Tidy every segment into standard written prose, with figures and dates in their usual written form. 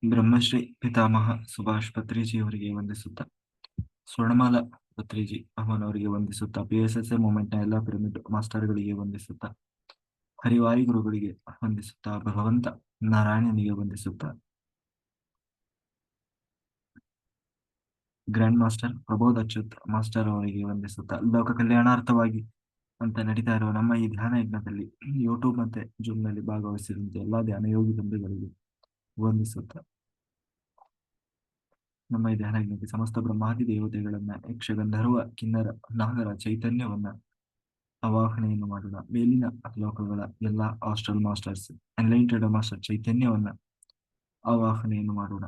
ಬ್ರಹ್ಮಶ್ರೀ ಪಿತಾಮಹ ಸುಭಾಷ್ ಪತ್ರಿಜಿಯವರಿಗೆ ವಂದಿಸುತ್ತಾ, ಸ್ವರ್ಣಮಾಲಾ ಪತ್ರಿಜಿ ಅಮ್ಮನವರಿಗೆ ವಂದಿಸುತ್ತಾ, PSSA ಮೂವ್ಮೆಂಟ್ನ ಎಲ್ಲ pyramid ಮಾಸ್ಟರ್ಗಳಿಗೆ ವಂದಿಸುತ್ತಾ, ಹರಿವಾಯು ಗುರುಗಳಿಗೆ ವಂದಿಸುತ್ತಾ, ಭಗವಂತ ನಾರಾಯಣನಿಗೆ ವಂದಿಸುತ್ತಾ, grand master Prabodh Achyuth master ಅವರಿಗೆ ವಂದಿಸುತ್ತಾ, ಲೋಕ ಕಲ್ಯಾಣಾರ್ಥವಾಗಿ ಅಂತ ನಡೀತಾ ಇರುವ ನಮ್ಮ ಈ ಧ್ಯಾನ ಯಜ್ಞದಲ್ಲಿ ಯೂಟ್ಯೂಬ್ ಮತ್ತೆ ಜೂಮ್ ನಲ್ಲಿ ಭಾಗವಹಿಸಿದಂತೆ ಎಲ್ಲಾ ಧ್ಯಾನ ಯೋಗಿ ಬಂಧುಗಳಿಗೆ ವಂದಿಸುತ್ತಾ, ನಮ್ಮ ಈ ಧ್ಯಾನ ಯಜ್ಞಕ್ಕೆ ಸಮಸ್ತ ಬ್ರಹ್ಮಾದಿ ದೇವತೆಗಳನ್ನ, ಯಕ್ಷಗಂಧರ್ವ ಕಿನ್ನರ ನಾಗರ ಚೈತನ್ಯವನ್ನ ಆವಾಹನೆಯನ್ನು ಮಾಡೋಣ. ಮೇಲಿನ ಲೋಕಗಳ ಎಲ್ಲಾ ಹಾಸ್ಟೆಲ್ ಮಾಸ್ಟರ್ಸ್, ಎನ್ಲೈಟೆಡ್ ಮಾಸ್ಟರ್ ಚೈತನ್ಯವನ್ನ ಆವಾಹನೆಯನ್ನು ಮಾಡೋಣ.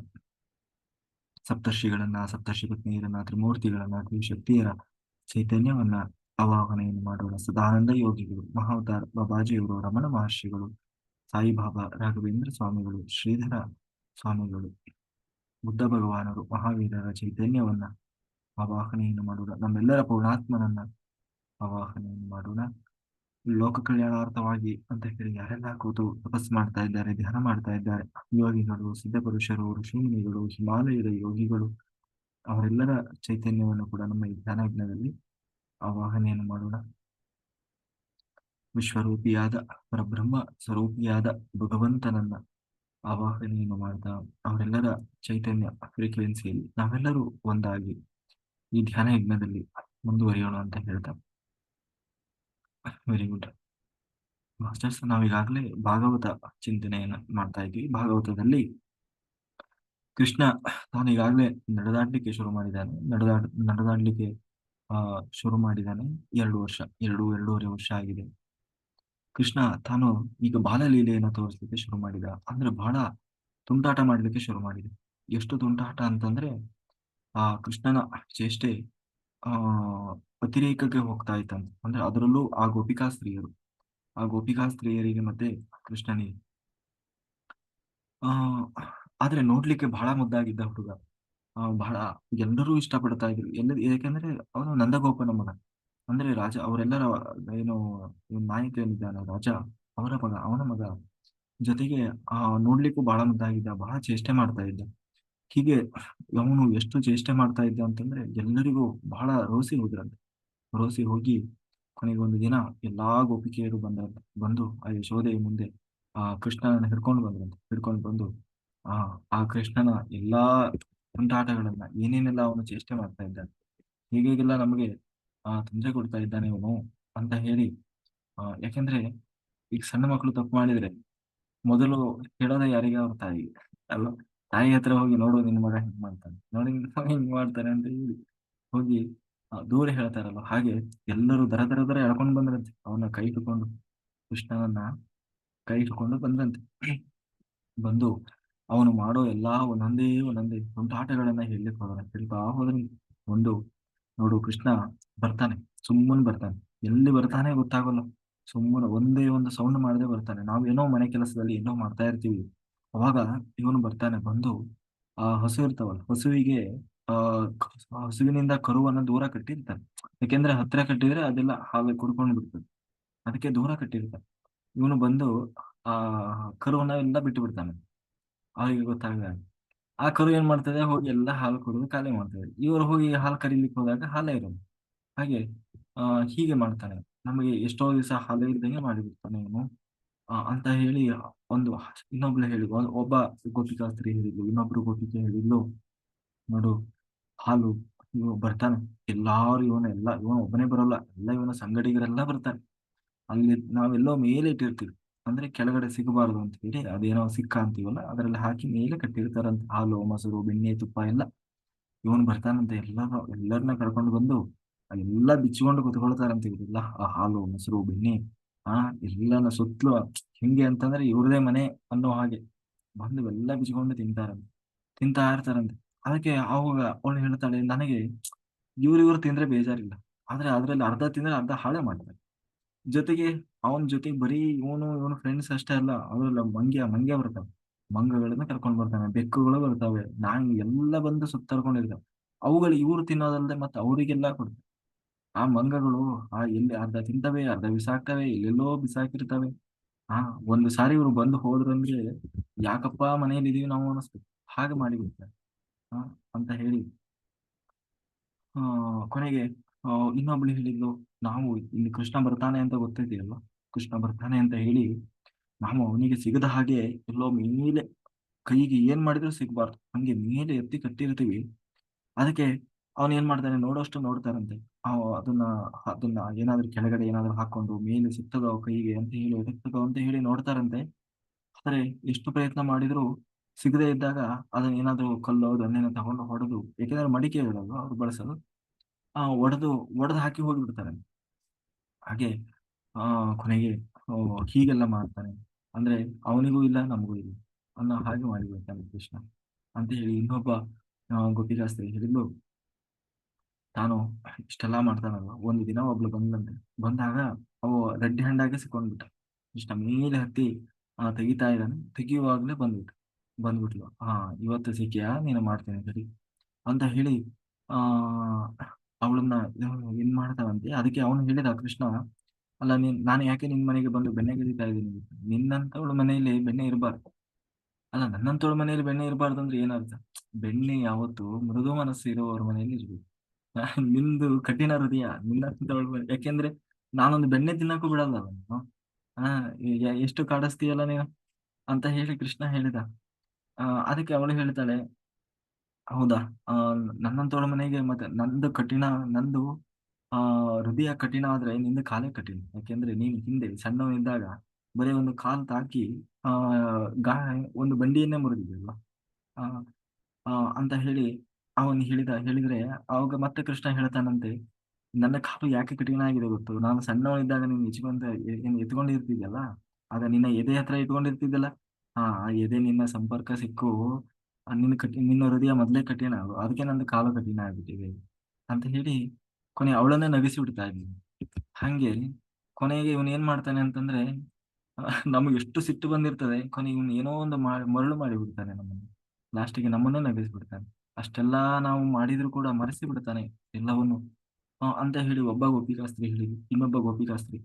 ಸಪ್ತರ್ಷಿಗಳನ್ನ, ಸಪ್ತರ್ಷಿ ಪತ್ನಿಯರನ್ನ, ತ್ರಿಮೂರ್ತಿಗಳನ್ನ, ತ್ರಿಶಕ್ತಿಯರ ಚೈತನ್ಯವನ್ನ ಆವಾಹನೆಯನ್ನು ಮಾಡೋಣ. ಸದಾನಂದ ಯೋಗಿಗಳು, ಮಹಾವತಾರ್ ಬಾಬಾಜಿಯವರು, ರಮಣ ಮಹರ್ಷಿಗಳು, ಸಾಯಿಬಾಬಾ, ರಾಘವೇಂದ್ರ ಸ್ವಾಮಿಗಳು, ಶ್ರೀಧರ ಸ್ವಾಮಿಗಳು, ಬುದ್ಧ ಭಗವಾನರು, ಮಹಾವೀರರ ಚೈತನ್ಯವನ್ನ ಆವಾಹನೆಯನ್ನು ಮಾಡೋಣ. ನಮ್ಮೆಲ್ಲರ ಪೂರ್ಣಾತ್ಮನನ್ನ ಆವಾಹನೆಯನ್ನು ಮಾಡೋಣ. ಲೋಕ ಕಲ್ಯಾಣಾರ್ಥವಾಗಿ ಅಂತ ಹೇಳಿ ಯಾರೆಲ್ಲ ಕೂತು ತಪಸ್ ಮಾಡ್ತಾ ಇದ್ದಾರೆ, ಧ್ಯಾನ ಮಾಡ್ತಾ ಇದ್ದಾರೆ, ಯೋಗಿಗಳು, ಸಿದ್ಧಪುರುಷರು, ಋಷಿಮುನಿಗಳು, ಹಿಮಾಲಯದ ಯೋಗಿಗಳು, ಅವರೆಲ್ಲರ ಚೈತನ್ಯವನ್ನು ಕೂಡ ನಮ್ಮ ಈ ಧ್ಯಾನ ಯಜ್ಞದಲ್ಲಿ ಆವಾಹನೆಯನ್ನು ಮಾಡೋಣ. ವಿಶ್ವರೂಪಿಯಾದ ಪರಬ್ರಹ್ಮ ಸ್ವರೂಪಿಯಾದ ಭಗವಂತನನ್ನ ಆವಾಹನೆಯನ್ನು ಮಾಡ್ತಾ, ಅವರೆಲ್ಲರ ಚೈತನ್ಯ ಫ್ರೀಕ್ವೆನ್ಸಿಯಲ್ಲಿ ನಾವೆಲ್ಲರೂ ಒಂದಾಗಿ ಈ ಧ್ಯಾನ ಯಜ್ಞದಲ್ಲಿ ಮುಂದುವರಿಯೋಣ ಅಂತ ಹೇಳ್ತಾ, ವೆರಿ ಗುಡ್ ಮಾಸ್ಟರ್ಸ್. ನಾವೀಗಾಗಲೇ ಭಾಗವತ ಚಿಂತನೆಯನ್ನ ಮಾಡ್ತಾ ಇದ್ವಿ. ಭಾಗವತದಲ್ಲಿ ಕೃಷ್ಣ ತಾನೀಗಾಗಲೇ ನಡೆದಾಡ್ಲಿಕ್ಕೆ ಶುರು ಮಾಡಿದ್ದಾನೆ. ನಡೆದಾಡ್ಲಿಕ್ಕೆ ಶುರು ಮಾಡಿದ್ದಾನೆ. 2 ವರ್ಷ, ಎರಡೂವರೆ ವರ್ಷ ಆಗಿದೆ. ಕೃಷ್ಣ ತಾನು ಈಗ ಬಾಲಲೀಲೆಯನ್ನು ತೋರಿಸ್ಲಿಕ್ಕೆ ಶುರು ಮಾಡಿದ. ಅಂದ್ರೆ ಬಹಳ ತುಂಟಾಟ ಮಾಡ್ಲಿಕ್ಕೆ ಶುರು ಮಾಡಿದ. ಎಷ್ಟು ತುಂಟಾಟ ಅಂತಂದ್ರೆ ಕೃಷ್ಣನ ಚೇಷ್ಟೆ ಆ ಅತಿರೇಕಕ್ಕೆ ಹೋಗ್ತಾ ಇತ್ತಂತೆ. ಅಂದ್ರೆ ಅದರಲ್ಲೂ ಆ ಗೋಪಿಕಾ ಸ್ತ್ರೀಯರಿಗೆ ಮತ್ತೆ ಕೃಷ್ಣನಿಗೆ ಆ ಆದ್ರೆ ನೋಡ್ಲಿಕ್ಕೆ ಬಹಳ ಮುದ್ದಾಗಿದ್ದ ಹುಡುಗ. ಬಹಳ ಎಲ್ಲರೂ ಇಷ್ಟಪಡ್ತಾ ಇದ್ರು. ಯಾಕೆಂದ್ರೆ ಅವನು ನಂದಗೋಪನ ಮಗ. ಅಂದ್ರೆ ರಾಜ ಅವರೆಲ್ಲರ ಏನು ನಾಯಕ ಏನಿದ್ದಾನೆ ರಾಜ, ಅವನ ಮಗ. ಜೊತೆಗೆ ನೋಡ್ಲಿಕ್ಕೂ ಬಹಳ ಮುದ್ದಾಗಿದ್ದ, ಬಹಳ ಚೇಷ್ಟೆ ಮಾಡ್ತಾ ಇದ್ದ. ಹೀಗೆ ಅವನು ಎಷ್ಟು ಚೇಷ್ಟೆ ಮಾಡ್ತಾ ಇದ್ದ ಅಂತಂದ್ರೆ ಎಲ್ಲರಿಗೂ ಬಹಳ ರೋಸಿ ಹೋಗಿ ಕೊನೆಗೆ ಒಂದು ದಿನ ಎಲ್ಲಾ ಗೋಪಿಕೆಯರು ಬಂದು ಆ ಯಶೋದೆಯ ಮುಂದೆ ಕೃಷ್ಣನನ್ನ ಹಿಡ್ಕೊಂಡು ಬಂದು ಆ ಕೃಷ್ಣನ ಎಲ್ಲಾ ತುಂಟಾಟಗಳನ್ನ, ಏನೇನೆಲ್ಲ ಅವನು ಚೇಷ್ಟೆ ಮಾಡ್ತಾ ಇದ್ದಾನೆ, ಹೀಗೆಲ್ಲ ನಮಗೆ ತೊಂದರೆ ಕೊಡ್ತಾ ಇದ್ದಾನೆ ಇವನು ಅಂತ ಹೇಳಿ. ಯಾಕೆಂದ್ರೆ ಈಗ ಸಣ್ಣ ಮಕ್ಕಳು ತಪ್ಪು ಮಾಡಿದ್ರೆ ಮೊದಲು ಹೇಳೋದೇ ಯಾರಿಗೆ? ಅವ್ರ ತಾಯಿಗೆ ಅಲ್ವಾ? ತಾಯಿ ಹತ್ರ ಹೋಗಿ, ನೋಡು ನಿನ್ ಮಗ ಹಿಂಗ್ ಮಾಡ್ತಾನೆ, ನೋಡಿ ನಿನ್ ಮಗ ಹಿಂಗ್ ಮಾಡ್ತಾನೆ ಅಂತ ಹೇಳಿ ಹೋಗಿ ದೂರ ಹೇಳ್ತಾರಲ್ಲ, ಹಾಗೆ ಎಲ್ಲರೂ ದರ ಎಳ್ಕೊಂಡು ಬಂದ್ರಂತೆ. ಅವನ ಕೃಷ್ಣನನ್ನ ಕೈ ಹಿಡ್ಕೊಂಡು ಬಂದ್ರಂತೆ. ಬಂದು ಅವನು ಮಾಡೋ ಎಲ್ಲಾ ಒಂದೊಂದೇ ತುಂಟಾಟಗಳನ್ನ ಹೇಳ್ತಾ ಹೋದ್ರೆ ಒಂದು ನೋಡು, ಕೃಷ್ಣ ಬರ್ತಾನೆ, ಬರ್ತಾನೆ. ಎಲ್ಲಿ ಬರ್ತಾನೆ ಗೊತ್ತಾಗಲ್ಲ. ಸುಮ್ಮನೆ ಒಂದೇ ಒಂದು ಸೌಂಡ್ ಮಾಡದೆ ಬರ್ತಾನೆ. ನಾವೇನೋ ಮನೆ ಕೆಲಸದಲ್ಲಿ ಏನೋ ಮಾಡ್ತಾ ಇರ್ತೀವಿ, ಅವಾಗ ಇವನು ಬರ್ತಾನೆ. ಬಂದು ಹಸು ಇರ್ತಾವಲ್ಲ, ಹಸುವಿಗೆ ಆ ಹಸುವಿನಿಂದ ಕರುವನ್ನ ದೂರ ಕಟ್ಟಿರ್ತಾನೆ. ಯಾಕೆಂದ್ರೆ ಹತ್ರ ಕಟ್ಟಿದ್ರೆ ಅದೆಲ್ಲ ಹಾಗೆ ಕುಡ್ಕೊಂಡು ಬಿಡ್ತದೆ, ಅದಕ್ಕೆ ದೂರ ಕಟ್ಟಿರ್ತಾನೆ. ಇವನು ಬಂದು ಆ ಕರುವನ್ನ ಎಲ್ಲ ಬಿಟ್ಟು ಬಿಡ್ತಾನೆ. ಅವರಿಗೆ ಗೊತ್ತಾಗ ಆ ಕರು ಏನ್ ಮಾಡ್ತದೆ, ಹೋಗಿ ಎಲ್ಲ ಹಾಲು ಕುಡಿದು ಖಾಲಿ ಮಾಡ್ತದೆ. ಇವರು ಹೋಗಿ ಹಾಲು ಕರೀಲಿಕ್ಕೆ ಹೋದಾಗ ಹಾಲೇ ಇರೋದು. ಹಾಗೆ ಹೀಗೆ ಮಾಡ್ತಾನೆ. ನಮಗೆ ಎಷ್ಟೋ ದಿವಸ ಹಾಲು ಇದ್ದಂಗೆ ಮಾಡಿಬಿಡ್ತಾನೆ ಇವನು ಅಂತ ಹೇಳಿ ಒಂದು ಇನ್ನೊಬ್ಳು ಹೇಳಿ, ಒಬ್ಬ ಗೋಪಿಕಾ ಸ್ತ್ರೀ ಹೇಳಿದ್ಲು, ಇನ್ನೊಬ್ರು ಗೋಪಿಕೆ ಹೇಳಿದ್ಲು, ನೋಡು ಹಾಲು ಇವ ಬರ್ತಾನೆ, ಎಲ್ಲಾರು ಇವನು ಒಬ್ಬನೇ ಬರೋಲ್ಲ, ಎಲ್ಲ ಇವನ ಸಂಗಡಿಗರೆಲ್ಲ ಬರ್ತಾರೆ. ಅಲ್ಲಿ ನಾವೆಲ್ಲೋ ಮೇಲೆ ಇಟ್ಟಿರ್ತೀವಿ, ಅಂದ್ರೆ ಕೆಳಗಡೆ ಸಿಗಬಾರದು ಅಂತ ಹೇಳಿ ಅದೇನೋ ಸಿಕ್ಕ ಅಂತೀವಲ್ಲ, ಅದರಲ್ಲಿ ಹಾಕಿ ಮೇಲೆ ಕಟ್ಟಿರ್ತಾರಂತ ಹಾಲು, ಮೊಸರು, ಬೆಣ್ಣೆ, ತುಪ್ಪ ಎಲ್ಲ. ಇವನು ಬರ್ತಾನಂತೆ, ಎಲ್ಲರನ್ನ ಕರ್ಕೊಂಡು ಬಂದು ಎಲ್ಲ ಬಿಚ್ಚಿಕೊಂಡು ಕುತ್ಕೊಳ್ತಾರಂತೆ ಇವರೆಲ್ಲ. ಆ ಹಾಲು, ಮೊಸರು, ಬೆಣ್ಣೆ ಎಲ್ಲನ ಸುತ್ತಲೂ ಹೆಂಗೆ ಅಂತಂದ್ರೆ ಇವ್ರದೇ ಮನೆ ಅನ್ನೋ ಹಾಗೆ ಬಂದು ಎಲ್ಲ ಬಿಚ್ಕೊಂಡು ತಿಂತಾ ಇರ್ತಾರಂತೆ. ಅದಕ್ಕೆ ಅವಾಗ ಅವಳು ಹೇಳ್ತಾಳೆ, ನನಗೆ ಇವ್ರು ತಿಂದ್ರೆ ಬೇಜಾರಿಲ್ಲ, ಆದ್ರೆ ಅದ್ರಲ್ಲಿ ಅರ್ಧ ತಿಂದ್ರೆ ಅರ್ಧ ಹಾಳೆ ಮಾಡ್ತಾರೆ. ಜೊತೆಗೆ ಅವನ ಜೊತೆಗೆ ಬರೀ ಇವನು ಫ್ರೆಂಡ್ಸ್ ಅಷ್ಟೇ ಅಲ್ಲ, ಅದ್ರಲ್ಲ ಮಂಗ್ಯ ಬರ್ತಾವೆ, ಮಂಗಗಳನ್ನ ಕರ್ಕೊಂಡ್ ಬರ್ತಾನೆ, ಬೆಕ್ಕುಗಳು ಬರ್ತಾವೆ, ಎಲ್ಲ ಬಂದು ಸುತ್ತರ್ಕೊಂಡಿರ್ತಾವೆ. ಅವುಗಳು ಇವ್ರು ತಿನ್ನೋದಲ್ಲದೆ ಮತ್ತೆ ಅವರಿಗೆಲ್ಲ ಕೊಡ್ತವೆ. ಆ ಮಂಗಗಳು ಎಲ್ಲಿ ಅರ್ಧ ತಿಂತವೆ, ಅರ್ಧ ಬಿಸಾಕ್ತವೆ, ಎಲ್ಲೆಲ್ಲೋ ಬಿಸಾಕಿರ್ತವೆ. ಒಂದು ಸಾರಿ ಇವ್ರು ಬಂದು ಹೋದ್ರಂದ್ರೆ ಯಾಕಪ್ಪ ಮನೇಲಿ ಇದೀವಿ ನಾವು ಅನಿಸ್ತು. ಹಾಗೆ ಮಾಡಿಬಿಡ್ತಾರೆ. ಆ, ಅಂತ ಹೇಳಿ ಆ, ಕೊನೆಗೆ ಇನ್ನೊಬ್ಳು ಹೇಳಿದ್ಲು, ನಾವು ಇಲ್ಲಿ ಕೃಷ್ಣ ಬರ್ತಾನೆ ಅಂತ ಗೊತ್ತಿದೆಯಲ್ಲ, ಕೃಷ್ಣ ಬರ್ತಾನೆ ಅಂತ ಹೇಳಿ ನಾವು ಅವನಿಗೆ ಸಿಗದ ಹಾಗೆ ಎಲ್ಲೋ ಮೇಲೆ ಕೈಗೆ ಏನ್ ಮಾಡಿದ್ರು ಸಿಗ್ಬಾರ್ದು ಹಂಗೆ ಮೇಲೆ ಎತ್ತಿ ಕಟ್ಟಿರ್ತೀವಿ. ಅದಕ್ಕೆ ಅವನು ಏನ್ ಮಾಡ್ತಾನೆ, ನೋಡೋಷ್ಟು ನೋಡ್ತಾರಂತೆ. ಅದನ್ನ ಅದನ್ನ ಏನಾದ್ರೂ ಕೆಳಗಡೆ ಏನಾದ್ರೂ ಹಾಕೊಂಡು ಮೇಲೆ ಸಿಗ್ತದೋ ಕೈಗೆ ಅಂತ ಹೇಳಿ ಎಟಕ್ತದೋ ಅಂತ ಹೇಳಿ ನೋಡ್ತಾರಂತೆ. ಆದ್ರೆ ಎಷ್ಟು ಪ್ರಯತ್ನ ಮಾಡಿದ್ರು ಸಿಗದೇ ಇದ್ದಾಗ ಅದನ್ನ ಏನಾದ್ರೂ ಕಲ್ಲೋ ದೊಣ್ಣೆನ ತಗೊಂಡು ಹೊಡೆದು, ಯಾಕೆಂದ್ರೆ ಮಡಿಕೆ ಇರೋದು ಅವ್ರು ಬಳಸೋದು, ಒಡೆದು ಒಡೆದು ಹಾಕಿ ಹೋಗ್ಬಿಡ್ತಾರೆ. ಹಾಗೆ ಆ ಕೊನೆಗೆ ಹೀಗೆಲ್ಲ ಮಾಡ್ತಾನೆ ಅಂದ್ರೆ ಅವನಿಗೂ ಇಲ್ಲ ನಮಗೂ ಇಲ್ಲ ಅನ್ನೋ ಹಾಗೆ ಮಾಡಿಬಿಡ್ತಾನೆ ಕೃಷ್ಣ ಅಂತ ಹೇಳಿ ಇನ್ನೊಬ್ಬ ಗೋಪಿಕಾಸ್ತ್ರಿ ಹೇಳಿದ್ಲು. ತಾನು ಇಷ್ಟೆಲ್ಲಾ ಮಾಡ್ತಾನಲ್ಲ, ಒಂದು ದಿನ ಒಬ್ಳು ಬಂದಂತೆ. ಬಂದಾಗ ಅವು ರೆಡ್ ಹ್ಯಾಂಡ್ ಆಗಿ ಸಿಕ್ಕೊಂಡ್ಬಿಟ್ಟ. ಇಷ್ಟ ಮೇಲೆ ಹತ್ತಿ ತೆಗಿತಾ ಇದ್ದಾನೆ, ತೆಗಿಯುವಾಗ್ಲೇ ಬಂದ್ಬಿಟ್ಲು. ಇವತ್ತು ಸಿಕ್ಕಿಯಾ, ನೀನು ಮಾಡ್ತೇನೆ ಸರಿ ಅಂತ ಹೇಳಿ ಆ ಅವಳನ್ನ ಏನ್ ಮಾಡ್ತಾವಂತೆ. ಅದಕ್ಕೆ ಅವನು ಹೇಳಿದ ಕೃಷ್ಣ, ಅಲ್ಲ ನಾನು ಯಾಕೆ ನಿನ್ ಮನೆಗೆ ಬಂದು ಬೆಣ್ಣೆ ಗೆದಿತಾ ಇದ್ದೀನಿ, ನಿನ್ನಂತವಳ ಮನೆಯಲ್ಲಿ ಬೆಣ್ಣೆ ಇರಬಾರ್ದು. ಅಲ್ಲ, ನನ್ನಂತವಳ ಮನೆಯಲ್ಲಿ ಬೆಣ್ಣೆ ಇರಬಾರ್ದು ಅಂದ್ರೆ ಏನರ್ಥ? ಬೆಣ್ಣೆ ಯಾವತ್ತು ಮೃದು ಮನಸ್ಸು ಇರುವವರ ಮನೆಯಲ್ಲಿ ಇರ್ಬೇಕು. ನಿಂದು ಕಠಿಣ ಹೃದಯ, ನಿನ್ನಂತವಳ ಮನೆ, ಯಾಕೆಂದ್ರೆ ನಾನೊಂದು ಬೆಣ್ಣೆ ತಿನ್ನಕ್ಕೂ ಬಿಡಲ್ಲ ಅವನು. ಆ ಎಷ್ಟು ಕಾಡಿಸ್ತೀಯಲ್ಲ ನೀನು ಅಂತ ಹೇಳಿ ಕೃಷ್ಣ ಹೇಳಿದ. ಅದಕ್ಕೆ ಅವಳು ಹೇಳ್ತಾಳೆ, ಹೌದಾ, ಆ ನನ್ನಂತವಳ ಮನೆಗೆ ಮತ್ತೆ ನಂದು ಆ ಹೃದಯ ಕಠಿಣ ಆದ್ರೆ ನಿಂದು ಕಾಲೇ ಕಠಿಣ. ಯಾಕೆಂದ್ರೆ ನೀನು ಹಿಂದೆ ಸಣ್ಣವನಿದ್ದಾಗ ಬರೀ ಒಂದು ಕಾಲ್ ತಾಕಿ ಆ ಗಾ ಒಂದು ಬಂಡಿಯನ್ನೇ ಮುರಿದಿದ್ಯಲ್ಲ. ಆ ಆ ಅಂತ ಹೇಳಿ ಅವನು ಹೇಳಿದ್ರೆ ಅವಾಗ ಮತ್ತೆ ಕೃಷ್ಣ ಹೇಳ್ತಾನಂತೆ, ನನ್ನ ಕಾಲು ಯಾಕೆ ಕಠಿಣ ಆಗಿದೆ ಗೊತ್ತು, ನಾನು ಸಣ್ಣವನಿದ್ದಾಗ ನೀನು ಏನು ಎತ್ಕೊಂಡಿರ್ತಿದ್ಯಲ್ಲ, ಆಗ ನಿನ್ನ ಎದೆ ಹತ್ರ ಇಟ್ಕೊಂಡಿರ್ತಿದ್ದಲ್ಲ, ಆ ಎದೆ ನಿನ್ನ ಸಂಪರ್ಕ ಸಿಕ್ಕು ನಿನ್ನ ಹೃದಯ ಮೊದಲೇ ಕಠಿಣ ಅದಕ್ಕೆ ನಂದು ಕಾಲು ಕಠಿಣ ಆಗ್ಬಿಟ್ಟಿದೆ ಅಂತ ಹೇಳಿ ಕೊನೆ ಅವಳನ್ನೇ ನಗಿಸಿ ಬಿಡ್ತಾ ಇದ್ದೀನಿ. ಹಂಗೆ ಕೊನೆಗೆ ಇವನು ಏನ್ ಮಾಡ್ತಾನೆ ಅಂತಂದ್ರೆ, ನಮಗೆ ಎಷ್ಟು ಸಿಟ್ಟು ಬಂದಿರ್ತದೆ, ಕೊನೆಗೆ ಇವನು ಏನೋ ಒಂದು ಮರಳು ಮಾಡಿ ಬಿಡ್ತಾನೆ ನಮ್ಮನ್ನು. ಲಾಸ್ಟಿಗೆ ನಮ್ಮನ್ನೇ ನಗಿಸ್ಬಿಡ್ತಾನೆ. ಅಷ್ಟೆಲ್ಲಾ ನಾವು ಮಾಡಿದ್ರು ಕೂಡ ಮರೆಸಿ ಬಿಡ್ತಾನೆ ಎಲ್ಲವನ್ನು. ಅಂತ ಹೇಳಿ ಒಬ್ಬ ಗೋಪಿಕಾಸ್ತ್ರಿ ಹೇಳಿದ್ಲು. ಇನ್ನೊಬ್ಬ ಗೋಪಿಕಾಸ್ತ್ರಿ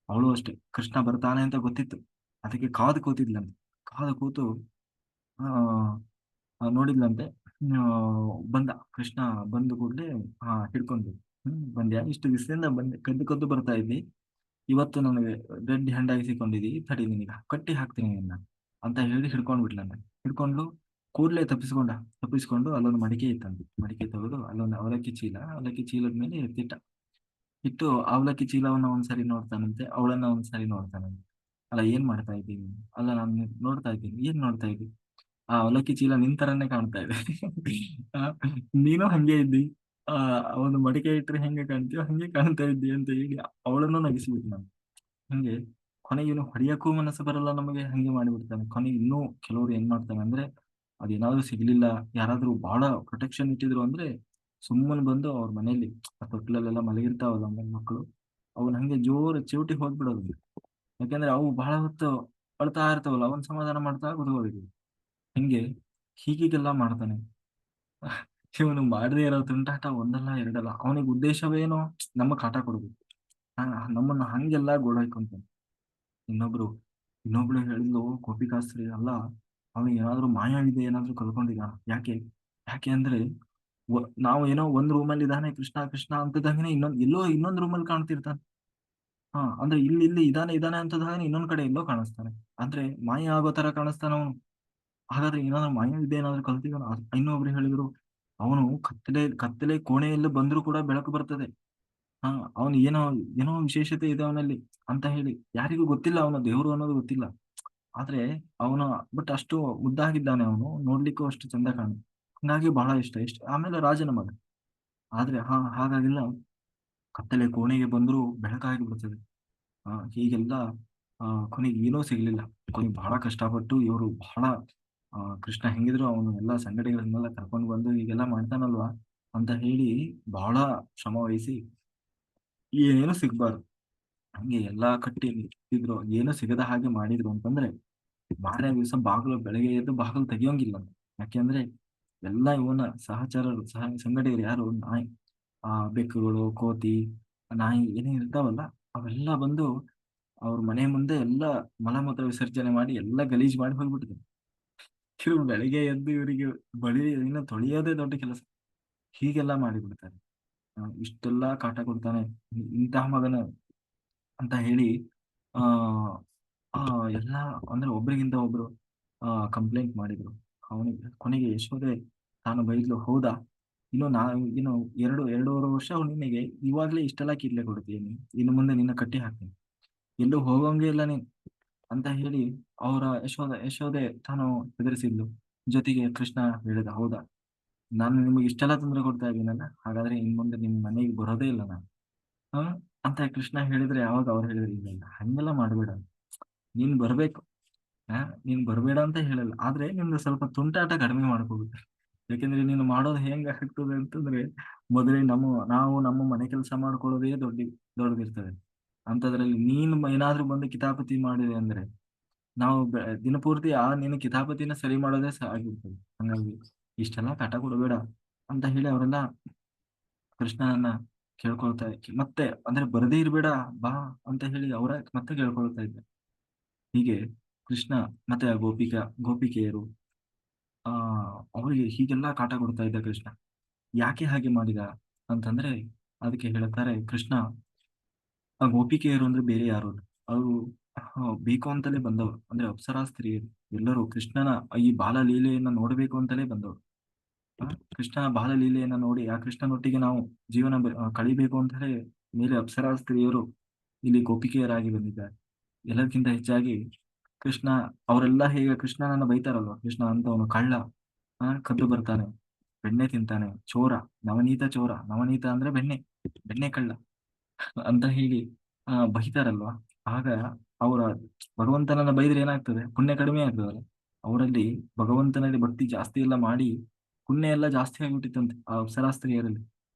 ಅವಳು ಅಷ್ಟೇ, ಕೃಷ್ಣ ಬರ್ತಾನೆ ಅಂತ ಗೊತ್ತಿತ್ತು, ಅದಕ್ಕೆ ಕಾದು ಕೂತಿದ್ಲಂತೆ. ಕಾದು ಕೂತು ಆ ನೋಡಿದ್ಲಂತೆ. ಆ, ಬಂದ ಕೃಷ್ಣ. ಬಂದು ಕೂಡಲೇ ಹಿಡ್ಕೊಂಡು, ಬಂದ್ಯಾ, ಇಷ್ಟು ದಿವಸದಿಂದ ಬಂದೆ, ಕದ್ದು ಕದ್ದು ಬರ್ತಾ ಇದ್ದಿ, ಇವತ್ತು ನನಗೆ ರೆಡ್ ಹ್ಯಾಂಡ್ ಆಗಿ ಸಿಕ್ಕೊಂಡಿದ್ದಿ, ತಡಿ ನಿನಗೆ ಕಟ್ಟಿ ಹಾಕ್ತೀನಿ ನಿನ್ನ ಅಂತ ಹೇಳಿ ಹಿಡ್ಕೊಂಡ್ ಬಿಟ್ಲಂತೆ. ಹಿಡ್ಕೊಂಡು ಕೂಡ್ಲೇ ತಪ್ಪಿಸ್ಕೊಂಡು ಅಲ್ಲೊಂದು ಮಡಿಕೆ ಇತ್ತಂತೆ. ಮಡಿಕೆ ತೆಗೆದು ಅಲ್ಲೊಂದು ಅವಲಕ್ಕಿ ಚೀಲದ ಮೇಲೆ ಎತ್ತಿಟ್ಟ. ಇಟ್ಟು ಅವಲಕ್ಕಿ ಚೀಲವನ್ನ ಒಂದ್ಸರಿ ನೋಡ್ತಾನಂತೆ, ಅವಳನ್ನ ಒಂದ್ಸರಿ ನೋಡ್ತಾನಂತೆ. ಅಲ್ಲ, ಏನ್ ಮಾಡ್ತಾ ಇದ್ದೀನಿ, ಅಲ್ಲ ನಾನು ನೋಡ್ತಾ ಇದ್ದೀನಿ, ಏನ್ ನೋಡ್ತಾ ಇದ್ದೀನಿ, ಆ ಅವಲಕ್ಕಿ ಚೀಲ ನಿನ್ ತರನೇ ಕಾಣ್ತಾ ಇದೆ. ಆ, ನೀನು ಹಂಗೆ ಇದ್ದಿ, ಆ ಒಂದು ಮಡಿಕೆ ಇಟ್ರೆ ಹೆಂಗೆ ಕಾಣ್ತೀಯೋ ಹಂಗೆ ಕಾಣ್ತಾ ಇದ್ದಿ ಅಂತ ಹೇಳಿ ಅವಳನ್ನು ನಗಿಸಿಬಿಟ್ಟು ನಾನು. ಹಂಗೆ ಕೊನೆಗೆ ಇವನು ಹೊಡಿಯಕ್ಕೂ ಮನಸ್ಸು ಬರಲ್ಲ ನಮಗೆ, ಹಂಗೆ ಮಾಡಿಬಿಡ್ತಾನೆ. ಕೊನೆಗೆ ಇನ್ನೂ ಕೆಲವರು ಏನ್ ಮಾಡ್ತಾನೆ ಅಂದ್ರೆ, ಅದೇನಾದ್ರೂ ಸಿಗ್ಲಿಲ್ಲ, ಯಾರಾದ್ರೂ ಬಹಳ ಪ್ರೊಟೆಕ್ಷನ್ ಇಟ್ಟಿದ್ರು ಅಂದ್ರೆ ಸುಮ್ಮನೆ ಬಂದು ಅವ್ರ ಮನೇಲಿ ಆ ತೊಟ್ಲಲ್ಲೆಲ್ಲ ಮಲಗಿರ್ತಾವಲ್ಲ ಮಕ್ಕಳು, ಅವನ್ ಹಂಗೆ ಜೋರು ಚಿವುಟಿ ಹೋಗ್ಬಿಡೋದು. ಯಾಕಂದ್ರೆ ಅವು ಬಹಳ ಹೊತ್ತು ಅಳ್ತಾ ಇರ್ತಾವಲ್ಲ, ಅವನ್ ಸಮಾಧಾನ ಮಾಡ್ತಾ ಕೂತ್ಕೊಳ್ಳೋದು. ಹಿಂಗೆ ಹೀಗೀಗೆಲ್ಲ ಮಾಡ್ತಾನೆ. ಇವನು ಮಾಡದೇ ಇರೋ ತುಂಟಾಟ ಒಂದಲ್ಲ ಎರಡಲ್ಲ. ಅವನಿಗೆ ಉದ್ದೇಶವೇನೋ ನಮ್ಮ ಕಾಟ ಕೊಡ್ಬೇಕು. ಹಾ, ನಮ್ಮನ್ನ ಹಂಗೆಲ್ಲ ಗೋಳಾಯ್ಕೊಂತಾನೆ. ಇನ್ನೊಬ್ರು ಇನ್ನೊಬ್ಳು ಹೇಳಿದ್ಲು, ಗೋಪಿಕಾಸ್ತ್ರಿ, ಅಲ್ಲ ಅವನಿಗೆ ಏನಾದ್ರೂ ಮಾಯಾವಿದೆ, ಏನಾದ್ರೂ ಕಲ್ಕೊಂಡಿದ್ದಾನ, ಯಾಕೆ ಯಾಕೆ ಅಂದ್ರೆ ನಾವು ಏನೋ ಒಂದ್ ರೂಮಲ್ಲಿ ಇದ್ದಾನೆ ಕೃಷ್ಣ ಕೃಷ್ಣ ಅಂತದಂಗೆ ಎಲ್ಲೋ ಇನ್ನೊಂದ್ ರೂಮಲ್ಲಿ ಕಾಣ್ತಿರ್ತಾನೆ. ಅಂದ್ರೆ ಇಲ್ಲಿ ಇದಾನೆ ಅಂತದಾಗನೆ ಇನ್ನೊಂದ್ ಕಡೆ ಎಲ್ಲೋ ಕಾಣಿಸ್ತಾನೆ. ಅಂದ್ರೆ ಮಾಯ ಆಗೋ ತರ ಕಾಣಿಸ್ತಾನ ಅವನು. ಹಾಗಾದ್ರೆ ಏನಾದ್ರು ಮಾಯವಿದ್ಯೆ ಏನಾದ್ರು ಕಲ್ತಿದಾನ. ಇನ್ನೊಬ್ರು ಹೇಳಿದ್ರು, ಅವನು ಕತ್ತಲೆ ಕೋಣೆಯಲ್ಲಿ ಬಂದ್ರು ಕೂಡ ಬೆಳಕು ಬರ್ತದೆ. ಹಾ, ಅವನು ಏನೋ ಏನೋ ವಿಶೇಷತೆ ಇದೆ ಅವನಲ್ಲಿ ಅಂತ ಹೇಳಿ ಯಾರಿಗೂ ಗೊತ್ತಿಲ್ಲ, ಅವನು ದೇವರು ಅನ್ನೋದು ಗೊತ್ತಿಲ್ಲ. ಆದ್ರೆ ಅವನು ಬಟ್ ಅಷ್ಟು ಮುದ್ದಾಗಿದ್ದಾನೆ, ಅವನು ನೋಡ್ಲಿಕ್ಕೂ ಅಷ್ಟು ಚಂದ ಕಾಣ, ಹಂಗಾಗಿ ಬಹಳ ಇಷ್ಟ ಆಮೇಲೆ ರಾಜನ ಮಗ. ಆದ್ರೆ ಹಾಗಾಗಿಲ್ಲ, ಕತ್ತಲೆ ಕೋಣೆಗೆ ಬಂದ್ರು ಬೆಳಕಾಗಿ ಬಿಡ್ತದೆ. ಹೀಗೆಲ್ಲ ಕೊನೆಗೆ ಏನೂ ಸಿಗ್ಲಿಲ್ಲ. ಕೊನೆಗೆ ಬಹಳ ಕಷ್ಟಪಟ್ಟು ಇವರು ಬಹಳ ಕೃಷ್ಣ ಹೆಂಗಿದ್ರು ಅವನು ಎಲ್ಲಾ ಸಂಗಡಿಗಳನ್ನೆಲ್ಲ ಕರ್ಕೊಂಡು ಬಂದು ಹೀಗೆಲ್ಲ ಮಾಡ್ತಾನಲ್ವಾ ಅಂತ ಹೇಳಿ ಬಹಳ ಶ್ರಮ ವಹಿಸಿ ಏನೇನು ಸಿಗ್ಬಾರ್ದು ಹಂಗೆ ಎಲ್ಲಾ ಕಟ್ಟಿ ಇಟ್ಟಿದ್ರು, ಏನು ಸಿಗದ ಹಾಗೆ ಮಾಡಿದ್ರು ಅಂತಂದ್ರೆ ಮಾರನೇ ದಿವಸ ಬೆಳಗ್ಗೆ ಎದ್ದು ಬಾಗಿಲು ತೆಗಿಯೋಂಗಿಲ್ಲ ಅಂತ. ಯಾಕೆಂದ್ರೆ ಎಲ್ಲ ಇವನ ಸಹಚರರು ಸಂಗಡಿಗರು ಯಾರು, ನಾಯಿ, ಬೆಕ್ಕುಗಳು, ಕೋತಿ, ನಾಯಿ ಏನೇ ಇರ್ತಾವಲ್ಲ, ಅವೆಲ್ಲ ಬಂದು ಅವ್ರ ಮನೆ ಮುಂದೆ ಎಲ್ಲ ಮಲಮೂತ್ರ ವಿಸರ್ಜನೆ ಮಾಡಿ ಎಲ್ಲ ಗಲೀಜ್ ಮಾಡಿ ಹೋಗ್ಬಿಟ್ಟಿದ್ರು. ಬೆಳಿಗ್ಗೆ ಎದ್ದು ಇವರಿಗೆ ಬಳಿ ಇನ್ನು ತೊಳೆಯೋದೇ ದೊಡ್ಡ ಕೆಲಸ. ಹೀಗೆಲ್ಲ ಮಾಡಿಬಿಡ್ತಾರೆ. ಇಷ್ಟೆಲ್ಲಾ ಕಾಟ ಕೊಡ್ತಾನೆ ಇಂತಹ ಮಗನ ಅಂತ ಹೇಳಿ ಆ ಆ ಎಲ್ಲ ಅಂದ್ರೆ ಒಬ್ರಿಗಿಂತ ಒಬ್ರು ಕಂಪ್ಲೇಂಟ್ ಮಾಡಿದ್ರು. ಅವನಿಗೆ ಕೊನೆಗೆ ಯಶೋದೆ ತಾನು ಬೈದ್ಲು, ಹೌದಾ, ಇನ್ನು ಇನ್ನು ಎರಡೂವರೆ ವರ್ಷ ನಿನಗೆ ಇವಾಗ್ಲೇ ಇಷ್ಟೆಲ್ಲ ಕಿರ್ಲೆ ಕೊಡ್ತೀನಿ, ಇನ್ನು ಮುಂದೆ ನಿನ್ನ ಕಟ್ಟಿ ಹಾಕ್ತೀನಿ, ಎಲ್ಲೂ ಹೋಗೋಂಗೆ ಇಲ್ಲ ನೀನ್ ಅಂತ ಹೇಳಿ ಅವರ ಯಶೋದೆ ತಾನು ಹೆದರಿಸಿದ್ಲು. ಜೊತೆಗೆ ಕೃಷ್ಣ ಹೇಳಿದ, ಹೌದಾ, ನಾನು ನಿಮಗೆ ಇಷ್ಟೆಲ್ಲ ತೊಂದರೆ ಕೊಡ್ತಾ ಇದ್ದೀನಲ್ಲ, ಹಾಗಾದ್ರೆ ಇನ್ ಮುಂದೆ ನಿಮ್ ಮನೆಗೆ ಬರೋದೇ ಇಲ್ಲ ನಾನು. ಹ ಅಂತ ಕೃಷ್ಣ ಹೇಳಿದ್ರೆ, ಯಾವಾಗ ಅವ್ರು ಹೇಳಿದ್ರೆ, ಇಲ್ಲ ಇಲ್ಲ ಹಂಗೆಲ್ಲ ಮಾಡ್ಬೇಡ, ನೀನ್ ಬರ್ಬೇಕು. ಆ ನೀನ್ ಬರ್ಬೇಡ ಅಂತ ಹೇಳಲ್ಲ, ಆದ್ರೆ ನಿಮ್ದು ಸ್ವಲ್ಪ ತುಂಟಾಟ ಕಡಿಮೆ ಮಾಡ್ಕೋಬೇಕು. ಯಾಕೆಂದ್ರೆ ನೀನು ಮಾಡೋದು ಹೆಂಗ ಆಗ್ತದೆ ಅಂತಂದ್ರೆ, ಮೊದಲೇ ನಾವು ನಮ್ಮ ಮನೆ ಕೆಲಸ ಮಾಡ್ಕೊಳ್ಳೋದೇ ದೊಡ್ಡದಿರ್ತದೆ. ಅಂತದ್ರಲ್ಲಿ ನೀನು ಏನಾದ್ರೂ ಬಂದು ಕಿತಾಪತಿ ಮಾಡಿದೆ ಅಂದ್ರೆ, ನಾವು ದಿನಪೂರ್ತಿ ನೀನು ಕಿತಾಪತಿನ ಸರಿ ಮಾಡೋದೇ ಆಗಿರ್ತದೆ. ಹಂಗಾಗಿ ಇಷ್ಟೆಲ್ಲ ಕಾಟ ಕೊಡಬೇಡ ಅಂತ ಹೇಳಿ ಅವರೆಲ್ಲ ಕೃಷ್ಣನನ್ನ ಕೇಳ್ಕೊಳ್ತಾ ಮತ್ತೆ ಅಂದ್ರೆ ಬರದೇ ಇರ್ಬೇಡ, ಬಾ ಅಂತ ಹೇಳಿ ಅವರ ಮತ್ತೆ ಕೇಳ್ಕೊಳ್ತಾ ಇದ್ದ. ಹೀಗೆ ಕೃಷ್ಣ ಮತ್ತೆ ಆ ಗೋಪಿಕೆಯರು ಆ ಅವರಿಗೆ ಹೀಗೆಲ್ಲಾ ಕಾಟ ಕೊಡ್ತಾ ಇದ್ದ ಕೃಷ್ಣ. ಯಾಕೆ ಹಾಗೆ ಮಾಡಿದ ಅಂತಂದ್ರೆ, ಅದಕ್ಕೆ ಹೇಳ್ತಾರೆ ಕೃಷ್ಣ, ಆ ಗೋಪಿಕೆಯರು ಅಂದ್ರೆ ಬೇರೆ ಯಾರು ಅಲ್ಲ. ಅವರು ಬೇಕು ಅಂತಲೇ ಬಂದವರು, ಅಂದ್ರೆ ಅಪ್ಸರಾ ಸ್ತ್ರೀಯರು. ಎಲ್ಲರೂ ಕೃಷ್ಣನ ಈ ಬಾಲಲೀಲೆಯನ್ನ ನೋಡಬೇಕು ಅಂತಲೇ ಬಂದವರು. ಆ, ಕೃಷ್ಣನ ಬಾಲಲೀಲೆಯನ್ನ ನೋಡಿ ಆ ಕೃಷ್ಣನೊಟ್ಟಿಗೆ ನಾವು ಜೀವನ ಕಳಿಬೇಕು ಅಂತ ಹೇಳಿ ಮೇಲೆ ಅಪ್ಸರಾ ಸ್ತ್ರೀಯರು ಇಲ್ಲಿ ಗೋಪಿಕೆಯರಾಗಿ ಬಂದಿದ್ದಾರೆ. ಎಲ್ಲದಕ್ಕಿಂತ ಹೆಚ್ಚಾಗಿ ಕೃಷ್ಣ, ಅವರೆಲ್ಲ ಹೇಗೆ ಕೃಷ್ಣನನ್ನ ಬೈತಾರಲ್ವ, ಕೃಷ್ಣ ಅಂತವನು ಕಳ್ಳ, ಕದ್ದು ಬರ್ತಾನೆ, ಬೆಣ್ಣೆ ತಿಂತಾನೆ, ಚೋರ, ನವನೀತ ಚೋರ, ನವನೀತ ಅಂದ್ರೆ ಬೆಣ್ಣೆ, ಬೆಣ್ಣೆ ಕಳ್ಳ ಅಂತ ಹೇಳಿ ಬೈತಾರಲ್ವಾ. ಆಗ ಅವರ ಭಗವಂತನನ್ನ ಬೈದ್ರೆ ಏನಾಗ್ತದೆ, ಪುಣ್ಯ ಕಡಿಮೆ ಆಗ್ತದಲ್ಲ. ಅವರಲ್ಲಿ ಭಗವಂತನಲ್ಲಿ ಭಕ್ತಿ ಜಾಸ್ತಿ ಎಲ್ಲ ಮಾಡಿ ಪುಣ್ಯ ಎಲ್ಲ ಜಾಸ್ತಿ ಆಗಿಬಿಟ್ಟಿತ್ತಂತೆ ಆ ಅಪ್ಸರಾಸ್ತ್ರೀಯರಲ್ಲಿ.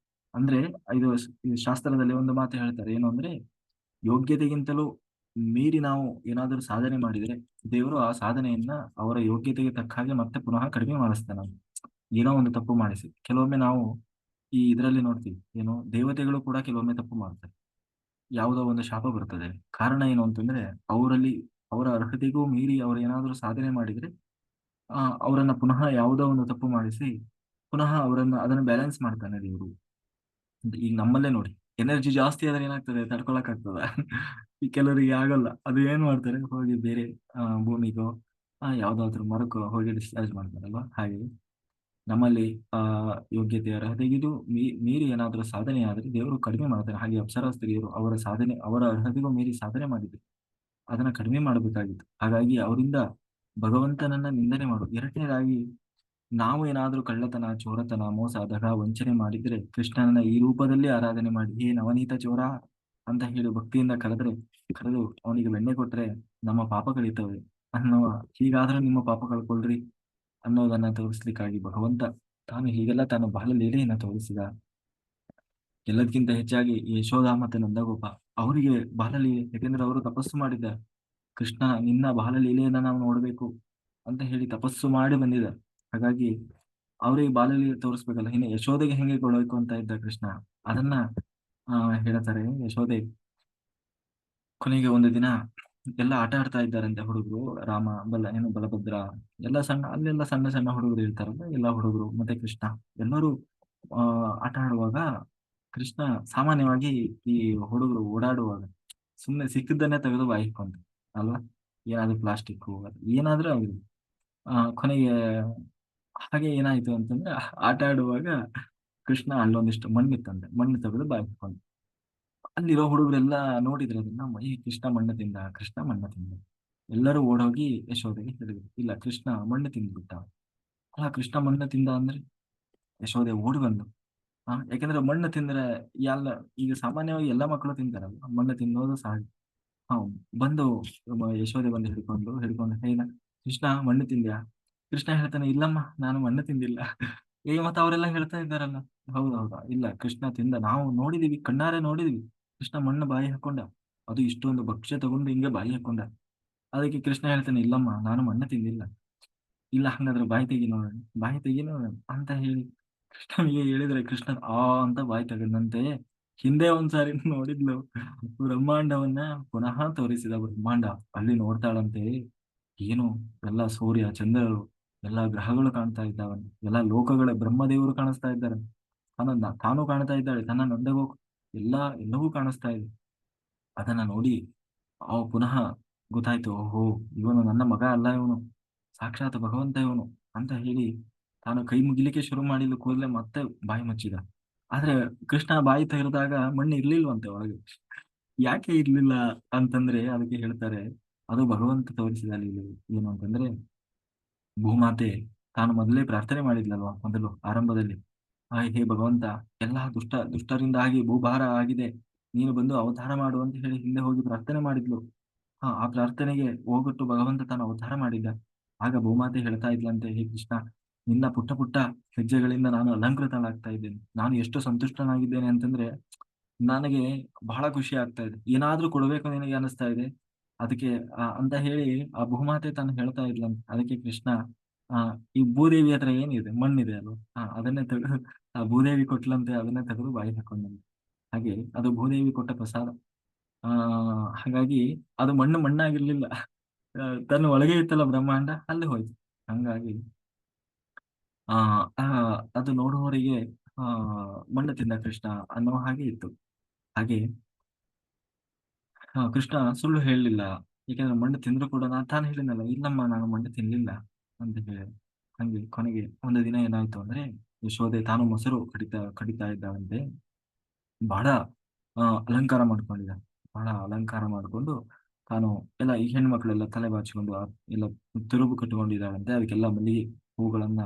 ಅಂದ್ರೆ ಇದು ಶಾಸ್ತ್ರದಲ್ಲಿ ಒಂದು ಮಾತು ಹೇಳ್ತಾರೆ, ಏನು ಅಂದ್ರೆ, ಯೋಗ್ಯತೆಗಿಂತಲೂ ಮೀರಿ ನಾವು ಏನಾದರೂ ಸಾಧನೆ ಮಾಡಿದ್ರೆ ದೇವರು ಆ ಸಾಧನೆಯನ್ನ ಅವರ ಯೋಗ್ಯತೆಗೆ ತಕ್ಕ ಹಾಗೆ ಮತ್ತೆ ಪುನಃ ಕಡಿಮೆ ಮಾಡಿಸ್ತಾನೆ. ಏನೋ ಒಂದು ತಪ್ಪು ಮಾಡಿಸಿ, ಕೆಲವೊಮ್ಮೆ ನಾವು ಈ ಇದರಲ್ಲಿ ನೋಡ್ತೀವಿ, ಏನು ದೇವತೆಗಳು ಕೂಡ ಕೆಲವೊಮ್ಮೆ ತಪ್ಪು ಮಾಡ್ತಾರೆ. ಯಾವುದೋ ಒಂದು ಶಾಪ ಬರ್ತದೆ. ಕಾರಣ ಏನು ಅಂತಂದ್ರೆ, ಅವರಲ್ಲಿ ಅವರ ಅರ್ಹತೆಗೂ ಮೀರಿ ಅವರು ಏನಾದರೂ ಸಾಧನೆ ಮಾಡಿದ್ರೆ ಅವರನ್ನ ಪುನಃ ಯಾವುದೋ ಒಂದು ತಪ್ಪು ಮಾಡಿಸಿ ಪುನಃ ಅದನ್ನ ಬ್ಯಾಲೆನ್ಸ್ ಮಾಡ್ತಾನೆ ದೇವರು. ಈಗ ನಮ್ಮಲ್ಲೇ ನೋಡಿ, ಎನರ್ಜಿ ಜಾಸ್ತಿ ಆದ್ರೆ ಏನಾಗ್ತದೆ, ತಡ್ಕೊಳಕ್ ಆಗ್ತದ? ಈ ಕೆಲವರಿಗೆ ಆಗಲ್ಲ, ಅದು ಏನ್ ಮಾಡ್ತಾರೆ, ಹೋಗಿ ಬೇರೆ ಭೂಮಿಗೋ ಯಾವ್ದಾದ್ರು ಮರಕ್ಕೋ ಹೋಗಿ ಡಿಸ್ಚಾರ್ಜ್ ಮಾಡ್ತಾರಲ್ವಾ. ಹಾಗೆ ನಮ್ಮಲ್ಲಿ ಆ ಯೋಗ್ಯತೆ ಅರ್ಹತೆಗಿದು ಮೀರಿ ಏನಾದರೂ ಸಾಧನೆ ಆದ್ರೆ ದೇವರು ಕಡಿಮೆ ಮಾಡ್ತಾರೆ. ಹಾಗೆ ಅಪ್ಸರಾ ಸ್ತ್ರೀಯರು ಅವರ ಸಾಧನೆ, ಅವರ ಅರ್ಹತೆಗೂ ಮೀರಿ ಸಾಧನೆ ಮಾಡಿದ್ರು, ಅದನ್ನ ಕಡಿಮೆ ಮಾಡಬೇಕಾಗಿತ್ತು. ಹಾಗಾಗಿ ಅವರಿಂದ ಭಗವಂತನನ್ನ ನಿಂದನೆ ಮಾಡುದು. ಎರಡನೇದಾಗಿ, ನಾವು ಏನಾದ್ರೂ ಕಳ್ಳತನ, ಚೋರತನ, ಮೋಸ, ದಗ, ವಂಚನೆ ಮಾಡಿದ್ರೆ ಕೃಷ್ಣನನ್ನ ಈ ರೂಪದಲ್ಲಿ ಆರಾಧನೆ ಮಾಡಿ, ಹೇ ನವನೀತ ಚೋರ ಅಂತ ಹೇಳಿ ಭಕ್ತಿಯಿಂದ ಕರೆದು ಅವನಿಗೆ ಬೆಣ್ಣೆ ಕೊಟ್ರೆ ನಮ್ಮ ಪಾಪ ಕಳೀತವೆ ಅನ್ನೋ, ಹೀಗಾದ್ರೂ ನಿಮ್ಮ ಪಾಪ ಕಳ್ಕೊಳ್ರಿ ಅನ್ನೋದನ್ನ ತೋರಿಸ್ಲಿಕ್ಕಾಗಿ ಭಗವಂತ ತಾನು ಹೀಗೆಲ್ಲ ತಾನು ಬಹಳ ಲೀಲೆಯನ್ನ ತೋರಿಸಿದ. ಎಲ್ಲದಕ್ಕಿಂತ ಹೆಚ್ಚಾಗಿ ಯಶೋಧ ಮತ್ತೆ ನಂದಗೋಪ ಅವರಿಗೆ ಬಹಳ ಲೀಲೆ, ಯಾಕೆಂದ್ರೆ ಅವರು ತಪಸ್ಸು ಮಾಡಿದ್ದಾರೆ. ಕೃಷ್ಣ ನಿನ್ನ ಬಹಳ ಲೀಲೆಯನ್ನ ನಾವು ನೋಡ್ಬೇಕು ಅಂತ ಹೇಳಿ ತಪಸ್ಸು ಮಾಡಿ ಬಂದಿದ್ದಾರೆ. ಹಾಗಾಗಿ ಅವರಿಗೆ ಬಾಲಲೀಲೆ ತೋರಿಸ್ಬೇಕಲ್ಲ. ಇನ್ನು ಯಶೋದೆಗೆ ಹೆಂಗೆ ಕೊಡಬೇಕು ಅಂತ ಇದ್ದ ಕೃಷ್ಣ, ಅದನ್ನ ಹೇಳ್ತಾರೆ. ಯಶೋದೆ ಕೊನೆಗೆ ಒಂದು ದಿನ ಎಲ್ಲ ಆಟ ಆಡ್ತಾ ಇದ್ದಾರಂತೆ ಹುಡುಗರು, ರಾಮ ಬಲಭದ್ರ ಎಲ್ಲ ಅಲ್ಲೆಲ್ಲ ಸಣ್ಣ ಸಣ್ಣ ಹುಡುಗರು ಇರ್ತಾರಲ್ಲ, ಎಲ್ಲ ಹುಡುಗರು ಮತ್ತೆ ಕೃಷ್ಣ ಎಲ್ಲರೂ ಆಟ ಆಡುವಾಗ, ಕೃಷ್ಣ ಸಾಮಾನ್ಯವಾಗಿ ಈ ಹುಡುಗರು ಓಡಾಡುವಾಗ ಸುಮ್ಮನೆ ಸಿಕ್ಕಿದ್ದನ್ನೇ ತೆಗೆದು ಬಾಯಿ ಇಟ್ಕೊಂತ ಅಲ್ವಾ, ಏನಾದ್ರೂ ಪ್ಲಾಸ್ಟಿಕ್ ಏನಾದ್ರೂ ಆಗಿದೆ. ಕೊನೆಗೆ ಹಾಗೆ ಏನಾಯ್ತು ಅಂತಂದ್ರೆ, ಆಟ ಆಡುವಾಗ ಕೃಷ್ಣ ಅಲ್ಲೊಂದಿಷ್ಟು ಮಣ್ಣಿತ್ತಂತೆ, ಮಣ್ಣು ತೆಗೆದು ಬಾಯಿ ಇಟ್ಕೊಂಡ. ಅಲ್ಲಿರೋ ಹುಡುಗರೆಲ್ಲ ನೋಡಿದ್ರು ಅದನ್ನ, ಕೃಷ್ಣ ಮಣ್ಣು ತಿಂದ, ಕೃಷ್ಣ ಮಣ್ಣು ತಿಂದ. ಎಲ್ಲರೂ ಓಡೋಗಿ ಯಶೋದೆಗೆ ಹೇಳಿದ್ರು, ಇಲ್ಲ ಕೃಷ್ಣ ಮಣ್ಣು ತಿಂದ್ಬಿಟ್ಟ. ಕೃಷ್ಣ ಮಣ್ಣು ತಿಂದ ಅಂದ್ರೆ ಯಶೋದೆ ಓಡಿ ಬಂದು, ಯಾಕಂದ್ರೆ ಮಣ್ಣು ತಿಂದ್ರೆ ಎಲ್ಲ, ಈಗ ಸಾಮಾನ್ಯವಾಗಿ ಎಲ್ಲಾ ಮಕ್ಕಳು ತಿಂತಾರಲ್ಲ ಮಣ್ಣು ತಿನ್ನೋದು ಸಹಜ. ಹ ಬಂದು ಯಶೋದೆ ಬಂದು ಹಿಡ್ಕೊಂಡು ಹೇಳ, ಕೃಷ್ಣ ಮಣ್ಣು ತಿಂದ್ಯಾ? ಕೃಷ್ಣ ಹೇಳ್ತಾನೆ, ಇಲ್ಲಮ್ಮ ನಾನು ಮಣ್ಣು ತಿಂದಿಲ್ಲ. ಮತ್ತೆ ಅವರೆಲ್ಲ ಹೇಳ್ತಾ ಇದ್ದಾರಲ್ಲ, ಹೌದೌದಾ, ಇಲ್ಲ ಕೃಷ್ಣ ತಿಂದ, ನಾವು ನೋಡಿದೀವಿ, ಕಣ್ಣಾರೆ ನೋಡಿದೀವಿ, ಕೃಷ್ಣ ಮಣ್ಣು ಬಾಯಿ ಹಾಕೊಂಡ, ಅದು ಇಷ್ಟೊಂದು ಭಕ್ಷ್ಯ ತಗೊಂಡು ಹಿಂಗೆ ಬಾಯಿ ಹಾಕೊಂಡ. ಅದಕ್ಕೆ ಕೃಷ್ಣ ಹೇಳ್ತಾನೆ, ಇಲ್ಲಮ್ಮ ನಾನು ಮಣ್ಣು ತಿಂದಿಲ್ಲ. ಇಲ್ಲ ಹಂಗಾದ್ರೆ ಬಾಯಿ ತೆಗಿ ನೋಡೋಣ, ಬಾಯಿ ತೆಗಿ ನೋಡೋಣ ಅಂತ ಹೇಳಿ ಕೃಷ್ಣನಿಗೆ ಹೇಳಿದ್ರೆ, ಕೃಷ್ಣ ಅಂತ ಬಾಯಿ ತೆಗೆದಂತೆ ಹಿಂದೆ ಒಂದ್ಸಾರಿ ನೋಡಿದ್ಲು ಬ್ರಹ್ಮಾಂಡವನ್ನ ಪುನಃ ತೋರಿಸಿದ. ಬ್ರಹ್ಮಾಂಡ ಅಲ್ಲಿ ನೋಡ್ತಾಳಂತೆ, ಏನು ಎಲ್ಲ ಸೂರ್ಯ ಚಂದ್ರರು ಎಲ್ಲಾ ಗ್ರಹಗಳು ಕಾಣ್ತಾ ಇದ್ದಾವನು, ಎಲ್ಲಾ ಲೋಕಗಳ ಬ್ರಹ್ಮದೇವರು ಕಾಣಿಸ್ತಾ ಇದ್ದಾರೆ, ತಾನು ಕಾಣ್ತಾ ಇದ್ದಾಳೆ, ತನ್ನ ನಂದಗೋ ಎಲ್ಲವೂ ಕಾಣಿಸ್ತಾ ಇದೆ. ಅದನ್ನ ನೋಡಿ ಅವ ಪುನಃ ಗೊತ್ತಾಯ್ತು, ಓಹೋ, ಇವನು ನನ್ನ ಮಗ ಅಲ್ಲ, ಇವನು ಸಾಕ್ಷಾತ್ ಭಗವಂತ ಇವನು ಅಂತ ಹೇಳಿ ತಾನು ಕೈ ಮುಗಿಲಿಕ್ಕೆ ಶುರು ಮಾಡಿದ ಕೂಡಲೇ ಮತ್ತೆ ಬಾಯಿ ಮುಚ್ಚಿದ. ಆದ್ರೆ ಕೃಷ್ಣ ಬಾಯಿ ತೆಗೆದಾಗ ಮಣ್ಣು ಇರ್ಲಿಲ್ವಂತೆ ಒಳಗೆ. ಯಾಕೆ ಇರ್ಲಿಲ್ಲ ಅಂತಂದ್ರೆ ಅದಕ್ಕೆ ಹೇಳ್ತಾರೆ, ಅದು ಭಗವಂತ ತೋರಿಸಿದ ಲೀಲೆ. ಏನು ಅಂತಂದ್ರೆ, ಭೂಮಾತೆ ತಾನು ಮೊದಲೇ ಪ್ರಾರ್ಥನೆ ಮಾಡಿದ್ಲಲ್ವಾ, ಮೊದಲು ಆರಂಭದಲ್ಲಿ, ಹೇ ಭಗವಂತ, ಎಲ್ಲಾ ದುಷ್ಟರಿಂದಾಗಿ ಭೂಭಾರ ಆಗಿದೆ, ನೀನು ಬಂದು ಅವತಾರ ಮಾಡು ಅಂತ ಹೇಳಿ ಹಿಂದೆ ಹೋಗಿ ಪ್ರಾರ್ಥನೆ ಮಾಡಿದ್ಲು. ಆ ಪ್ರಾರ್ಥನೆಗೆ ಹೋಗೊಟ್ಟು ಭಗವಂತ ತಾನು ಅವತಾರ ಮಾಡಿದ್ದ. ಆಗ ಭೂಮಾತೆ ಹೇಳ್ತಾ ಇದ್ಲಂತೆ, ಹೇ ಕೃಷ್ಣ, ನಿನ್ನ ಪುಟ್ಟ ಪುಟ್ಟ ಹೆಜ್ಜೆಗಳಿಂದ ನಾನು ಅಲಂಕೃತನಾಗ್ತಾ ಇದ್ದೇನೆ. ನಾನು ಎಷ್ಟು ಸಂತುಷ್ಟನಾಗಿದ್ದೇನೆ ಅಂತಂದ್ರೆ, ನನಗೆ ಬಹಳ ಖುಷಿ ಆಗ್ತಾ ಇದೆ, ಏನಾದ್ರೂ ಕೊಡ್ಬೇಕು ನಿನಗೆ ಅನಿಸ್ತಾ ಇದೆ. ಅದಕ್ಕೆ ಅಂತ ಹೇಳಿ ಆ ಭೂಮಾತೆ ತಾನು ಹೇಳ್ತಾ ಇದ್ಲಂತೆ. ಅದಕ್ಕೆ ಕೃಷ್ಣ, ಆ ಈ ಭೂದೇವಿ ಹತ್ರ ಏನಿದೆ, ಮಣ್ಣಿದೆ ಅಲ್ವಾ, ಅದನ್ನೇ ತೆಗೆದು ಆ ಭೂದೇವಿ ಕೊಟ್ಲಂತೆ, ಅದನ್ನೇ ತೆಗೆದು ಬಾಯಿ ಹಾಕೊಂಡಂತೆ. ಹಾಗೆ ಅದು ಭೂದೇವಿ ಕೊಟ್ಟ ಪ್ರಸಾದ. ಆ ಹಾಗಾಗಿ ಅದು ಮಣ್ಣಾಗಿರ್ಲಿಲ್ಲ. ತನ್ನ ಒಳಗೆ ಇತ್ತಲ್ಲ ಬ್ರಹ್ಮಾಂಡ, ಅಲ್ಲಿ ಹೋಯ್ತು. ಹಂಗಾಗಿ ಆ ಆ, ಅದು ನೋಡುವವರಿಗೆ ಆ ಮಣ್ಣು ತಿಂದ ಕೃಷ್ಣ ಅನ್ನೋ ಹಾಗೆ ಇತ್ತು. ಹಾಗೆ ಕೃಷ್ಣ ಸುಳ್ಳು ಹೇಳಲಿಲ್ಲ. ಯಾಕಂದ್ರೆ ಮಣ್ಣು ತಿಂದ್ರು ಕೂಡ ತಾನು ಹೇಳಿದ್ನಲ್ಲ, ಇಲ್ಲಮ್ಮ ನಾನು ಮಣ್ಣು ತಿನ್ಲಿಲ್ಲ ಅಂತ ಹೇಳಿ. ಹಂಗೆ ಕೊನೆಗೆ ಒಂದು ದಿನ ಏನಾಯ್ತು ಅಂದ್ರೆ, ಯಶೋದೆ ತಾನು ಮೊಸರು ಕಡಿತಾ ಇದ್ದಾಳಂತೆ. ಬಹಳ ಅಲಂಕಾರ ಮಾಡ್ಕೊಂಡಿದ್ದ. ಬಹಳ ಅಲಂಕಾರ ಮಾಡಿಕೊಂಡು ತಾನು ಎಲ್ಲ ಈ ಹೆಣ್ಮಕ್ಳೆಲ್ಲ ತಲೆ ಬಾಚಿಕೊಂಡು ಎಲ್ಲ ತಿರುಬು ಕಟ್ಟಿಕೊಂಡಿದ್ದಾಳಂತೆ. ಅದಕ್ಕೆಲ್ಲ ಮಲ್ಲಿಗೆ ಹೂಗಳನ್ನ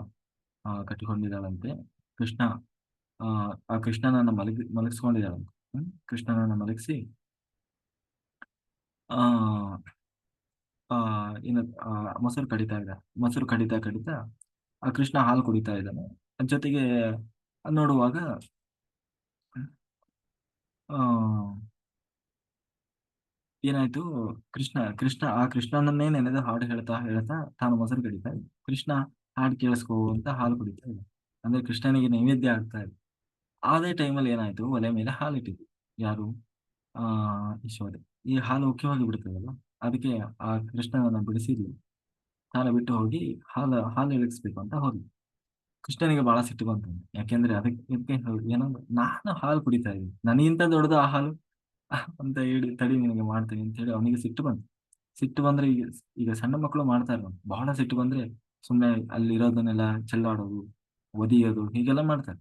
ಕಟ್ಟಿಕೊಂಡಿದ್ದಾಳಂತೆ. ಕೃಷ್ಣ ಆ ಆ ಕೃಷ್ಣನನ್ನ ಮಲಗಿಸ್ಕೊಂಡಿದ್ದಾಳಂತೆ. ಕೃಷ್ಣನನ್ನ ಮಲಗಿಸಿ ಆ ಆ ಏನು ಮೊಸರು ಕಡಿತಾ ಇದ್ದ. ಮೊಸರು ಕಡಿತಾ ಆ ಕೃಷ್ಣ ಹಾಲು ಕುಡಿತಾ ಇದ್ದಾನೆ. ಜೊತೆಗೆ ನೋಡುವಾಗ ಆ ಏನಾಯ್ತು, ಕೃಷ್ಣನನ್ನೇ ನೆನೆದು ಹಾಡು ಹೇಳ್ತಾ ಹೇಳ್ತಾ ತಾನು ಮೊಸರು ಕಡಿತಾ ಇದ್ದ. ಕೃಷ್ಣ ಹಾಡು ಕೇಳಿಸ್ಕೋ ಅಂತ ಹಾಲು ಕುಡಿತಾ ಇದ್ದ. ಅಂದ್ರೆ ಕೃಷ್ಣನಿಗೆ ನೈವೇದ್ಯ ಆಗ್ತಾ ಇದೆ. ಅದೇ ಟೈಮಲ್ಲಿ ಏನಾಯ್ತು, ಒಲೆ ಮೇಲೆ ಹಾಲಿಟ್ಟಿದ್ರು. ಯಾರು? ಆ ಯಶೋದೆ. ಈ ಹಾಲು ಮುಖ್ಯವಾಗಿ ಬಿಡ್ತದಲ್ಲ, ಅದಕ್ಕೆ ಆ ಕೃಷ್ಣನನ್ನ ಬಿಡಿಸಿದ್ಲು. ತಾನು ಬಿಟ್ಟು ಹೋಗಿ ಹಾಲು ಇಳಿಸ್ಬೇಕು ಅಂತ ಹೋದ್ಲು. ಕೃಷ್ಣನಿಗೆ ಬಹಳ ಸಿಟ್ಟು ಬಂತು. ಯಾಕೆಂದ್ರೆ ಇದಕ್ಕೆ ಏನಂದ್ರೆ, ನಾನು ಹಾಲು ಕುಡಿತಾ ಇದ್ದೀನಿ, ನನಗಿಂತ ದೊಡ್ಡದು ಆ ಹಾಲು ಅಂತ ಹೇಳಿ, ತಡಿ ನಿನಗೆ ಮಾಡ್ತೀನಿ ಅಂತ ಹೇಳಿ ಅವನಿಗೆ ಸಿಟ್ಟು ಬಂತು. ಸಿಟ್ಟು ಬಂದ್ರೆ ಈಗ ಈಗ ಸಣ್ಣ ಮಕ್ಕಳು ಮಾಡ್ತಾರೆ ನೋಡಿ, ಬಹಳ ಸಿಟ್ಟು ಬಂದ್ರೆ ಸುಮ್ಮನೆ ಅಲ್ಲಿರೋದನ್ನೆಲ್ಲ ಚೆಲ್ಲಾಡೋದು, ಒದಿಯೋದು, ಹೀಗೆಲ್ಲ ಮಾಡ್ತಾರೆ.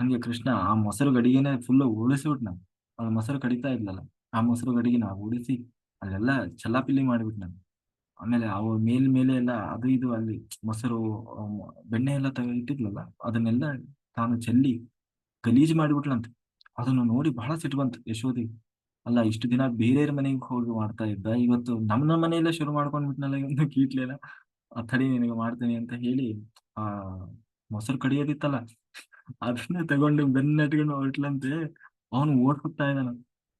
ಹಂಗೆ ಕೃಷ್ಣ ಆ ಮೊಸರು ಗಡಿಗೆನೆ ಫುಲ್ ಉಳಿಸ್ಬಿಟ್ನ. ಅದು ಮೊಸರು ಕಡಿತಾ ಇದ್ಲಲ್ಲ, ಆ ಮೊಸರು ಗಡಿಗೆನ ಉಳಿಸಿ ಅಲ್ಲೆಲ್ಲ ಚಲ್ಲಾಪಿಲ್ಲಿ ಮಾಡಿಬಿಟ್ ನಾನು. ಆಮೇಲೆ ಅವು ಮೇಲೆ ಎಲ್ಲ ಅದು ಇದು ಅಲ್ಲಿ ಮೊಸರು, ಬೆಣ್ಣೆ ಎಲ್ಲ ಇಟ್ಟಿದ್ಲಲ್ಲ, ಅದನ್ನೆಲ್ಲ ತಾನು ಚೆಲ್ಲಿ ಗಲೀಜು ಮಾಡಿಬಿಟ್ಲಂತೆ. ಅದನ್ನು ನೋಡಿ ಬಹಳ ಸಿಟ್ಟು ಬಂತು ಯಶೋದಿ. ಅಲ್ಲ, ಇಷ್ಟು ದಿನ ಬೇರೆಯವ್ರ ಮನೆಗೆ ಹೋಗಿ ಮಾಡ್ತಾ ಇದ್ದ, ಇವತ್ತು ನಮ್ಮ ಮನೆಯಲ್ಲೇ ಶುರು ಮಾಡ್ಕೊಂಡ್ಬಿಟ್ನಲ್ಲ ಇವನು ಕೀಟ್ಲೆಲ್ಲ. ತಡಿ ನಿನಗೆ ಮಾಡ್ತೇನೆ ಅಂತ ಹೇಳಿ ಆ ಮೊಸರು ಕಡಿಯೋದಿತ್ತಲ್ಲ, ಅದನ್ನೇ ತಗೊಂಡು ಬೆನ್ನಟ್ಕೊಂಡು ಹೊರಟ್ಲಂತೆ. ಅವನು ಓಡ್ ಹೋಗ್ತಾ ಇದ್ದಾನ.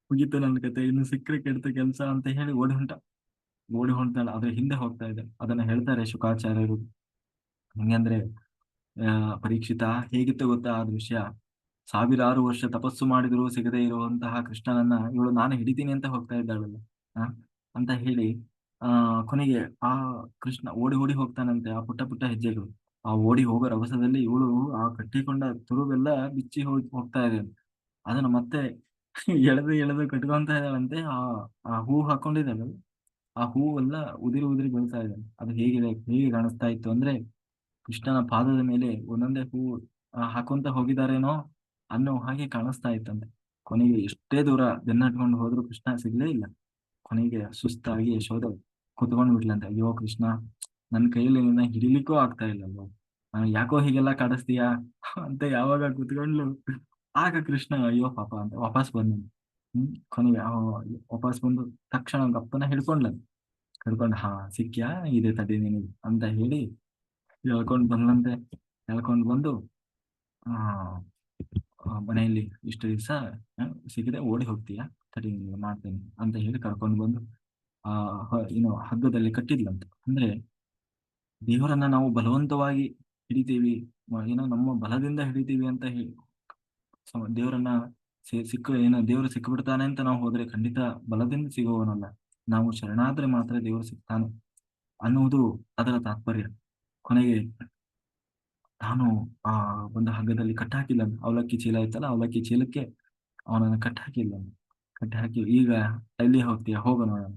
ಮುಗೀತು ನನ್ನ ಕತೆ, ಇನ್ನು ಸಿಕ್ಕರೆ ಕೆಡ್ತ ಕೆಲ್ಸ ಅಂತ ಹೇಳಿ ಓಡಿ ಹೊಂಟಾಳ. ಅದ್ರ ಹಿಂದೆ ಹೋಗ್ತಾ ಇದೆ. ಅದನ್ನ ಹೇಳ್ತಾರೆ ಶುಕಾಚಾರ್ಯರು. ಹೆಂಗಂದ್ರೆ, ಪರೀಕ್ಷಿತ, ಹೇಗಿತ್ತು ಗೊತ್ತಾ ಆ ದೃಶ್ಯ? ಸಾವಿರಾರು ವರ್ಷ ತಪಸ್ಸು ಮಾಡಿದ್ರು ಸಿಗದೇ ಇರುವಂತಹ ಕೃಷ್ಣನನ್ನ ಇವಳು ನಾನು ಹಿಡಿತೀನಿ ಅಂತ ಹೋಗ್ತಾ ಇದ್ದಾಳಲ್ಲ, ಆ ಅಂತ ಹೇಳಿ ಆ ಕೊನೆಗೆ ಆ ಕೃಷ್ಣ ಓಡಿ ಓಡಿ ಹೋಗ್ತಾನಂತೆ. ಆ ಪುಟ್ಟ ಪುಟ್ಟ ಹೆಜ್ಜೆಗಳು, ಆ ಓಡಿ ಹೋಗೋ ರಭಸದಲ್ಲಿ ಇವಳು ಆ ಕಟ್ಟಿಕೊಂಡ ತುರುಬೆಲ್ಲ ಬಿಚ್ಚಿ ಹೋಗ್ತಾ ಇದೆ. ಅದನ್ನ ಮತ್ತೆ ಎಳೆದು ಕಟ್ಕೊಂತ ಇದ್ದಾಳಂತೆ. ಆ ಹೂ ಹಾಕೊಂಡಿದ್ದಾಳಲ್ಲ, ಆ ಹೂವೆಲ್ಲ ಉದಿರಿ ಬೀಳ್ತಾ ಇದೆ. ಅದು ಹೇಗೆ ಕಾಣಿಸ್ತಾ ಇತ್ತು ಅಂದ್ರೆ, ಕೃಷ್ಣನ ಪಾದದ ಮೇಲೆ ಒಂದೊಂದೇ ಹೂ ಹಾಕೊಂತ ಹೋಗಿದಾರೇನೋ ಅನ್ನೋ ಹಾಗೆ ಕಾಣಿಸ್ತಾ ಇತ್ತಂತೆ. ಕೊನೆಗೆ ಎಷ್ಟೇ ದೂರ ಬೆನ್ನಟ್ಕೊಂಡು ಹೋದ್ರು ಕೃಷ್ಣ ಸಿಗ್ಲೇ ಇಲ್ಲ. ಕೊನೆಗೆ ಸುಸ್ತಾಗಿ ಯಶೋಧ ಕುತ್ಕೊಂಡ್ ಬಿಟ್ಲಂತೆ. ಅಯ್ಯೋ ಕೃಷ್ಣ, ನನ್ನ ಕೈಯಲ್ಲಿ ನಿನ್ನ ಹಿಡಿಲಿಕ್ಕೂ ಆಗ್ತಾ ಇಲ್ಲಲ್ಲೋ, ಯಾಕೋ ಹೀಗೆಲ್ಲ ಕಾಡಿಸ್ತೀಯಾ ಅಂತ ಯಾವಾಗ ಕುತ್ಕೊಂಡ್ಲು. ಆಗ ಕೃಷ್ಣ ಅಯ್ಯೋ ಪಾಪ ಅಂತ ವಾಪಸ್ ಬಂದ. ಕೊನೆಗೆ ವಾಪಸ್ ಬಂದು ತಕ್ಷಣ ಗಪ್ಪನ ಹಿಡ್ಕೊಂಡು, ಸಿಕ್ಕ್ಯಾ, ಇದೆ ತಡಿ ನಿನಗೆ ಅಂತ ಹೇಳಿ ಎಳ್ಕೊಂಡ್ ಬಂದಂತೆ. ಎಳ್ಕೊಂಡ್ ಬಂದು ಆ ಮನೆಯಲ್ಲಿ ಇಷ್ಟು ದಿವಸ ಸಿಗದೆ ಓಡಿ ಹೋಗ್ತೀಯಾ, ತಡಿ ನಿನಗೆ ಮಾಡ್ತೇನೆ ಅಂತ ಹೇಳಿ ಕರ್ಕೊಂಡು ಬಂದು ಹಗ್ಗದಲ್ಲಿ ಕಟ್ಟಿದ್ಲಂತ. ಅಂದ್ರೆ ದೇವರನ್ನ ನಾವು ಬಲವಂತವಾಗಿ ಹಿಡಿತೀವಿ, ನಮ್ಮ ಬಲದಿಂದ ಹಿಡಿತೀವಿ ಅಂತ ಹೇಳಿ ದೇವರನ್ನ ದೇವರು ಸಿಕ್ಕಿಬಿಡ್ತಾನೆ ಅಂತ ನಾವು ಹೋದ್ರೆ ಖಂಡಿತ ಬಲದಿಂದ ಸಿಗುವವನಲ್ಲ. ನಾವು ಶರಣಾದ್ರೆ ಮಾತ್ರ ದೇವರು ಸಿಗ್ತಾನೆ ಅನ್ನುವುದು ಅದರ ತಾತ್ಪರ್ಯ. ಕೊನೆಗೆ ನಾನು ಆ ಒಂದು ಹಗ್ಗದಲ್ಲಿ ಕಟ್ಟಾಕಿಲ್ಲ. ಅವಲಕ್ಕಿ ಚೀಲ ಇತ್ತಲ್ಲ, ಅವಲಕ್ಕಿ ಚೀಲಕ್ಕೆ ಅವನನ್ನು ಕಟ್ಟಾಕಿಲ್ಲ. ಕಟ್ಟಾಕಿ, ಈಗ ಎಲ್ಲಿ ಹೋಗ್ತೀಯ, ಹೋಗು ನೋಡೋಣ.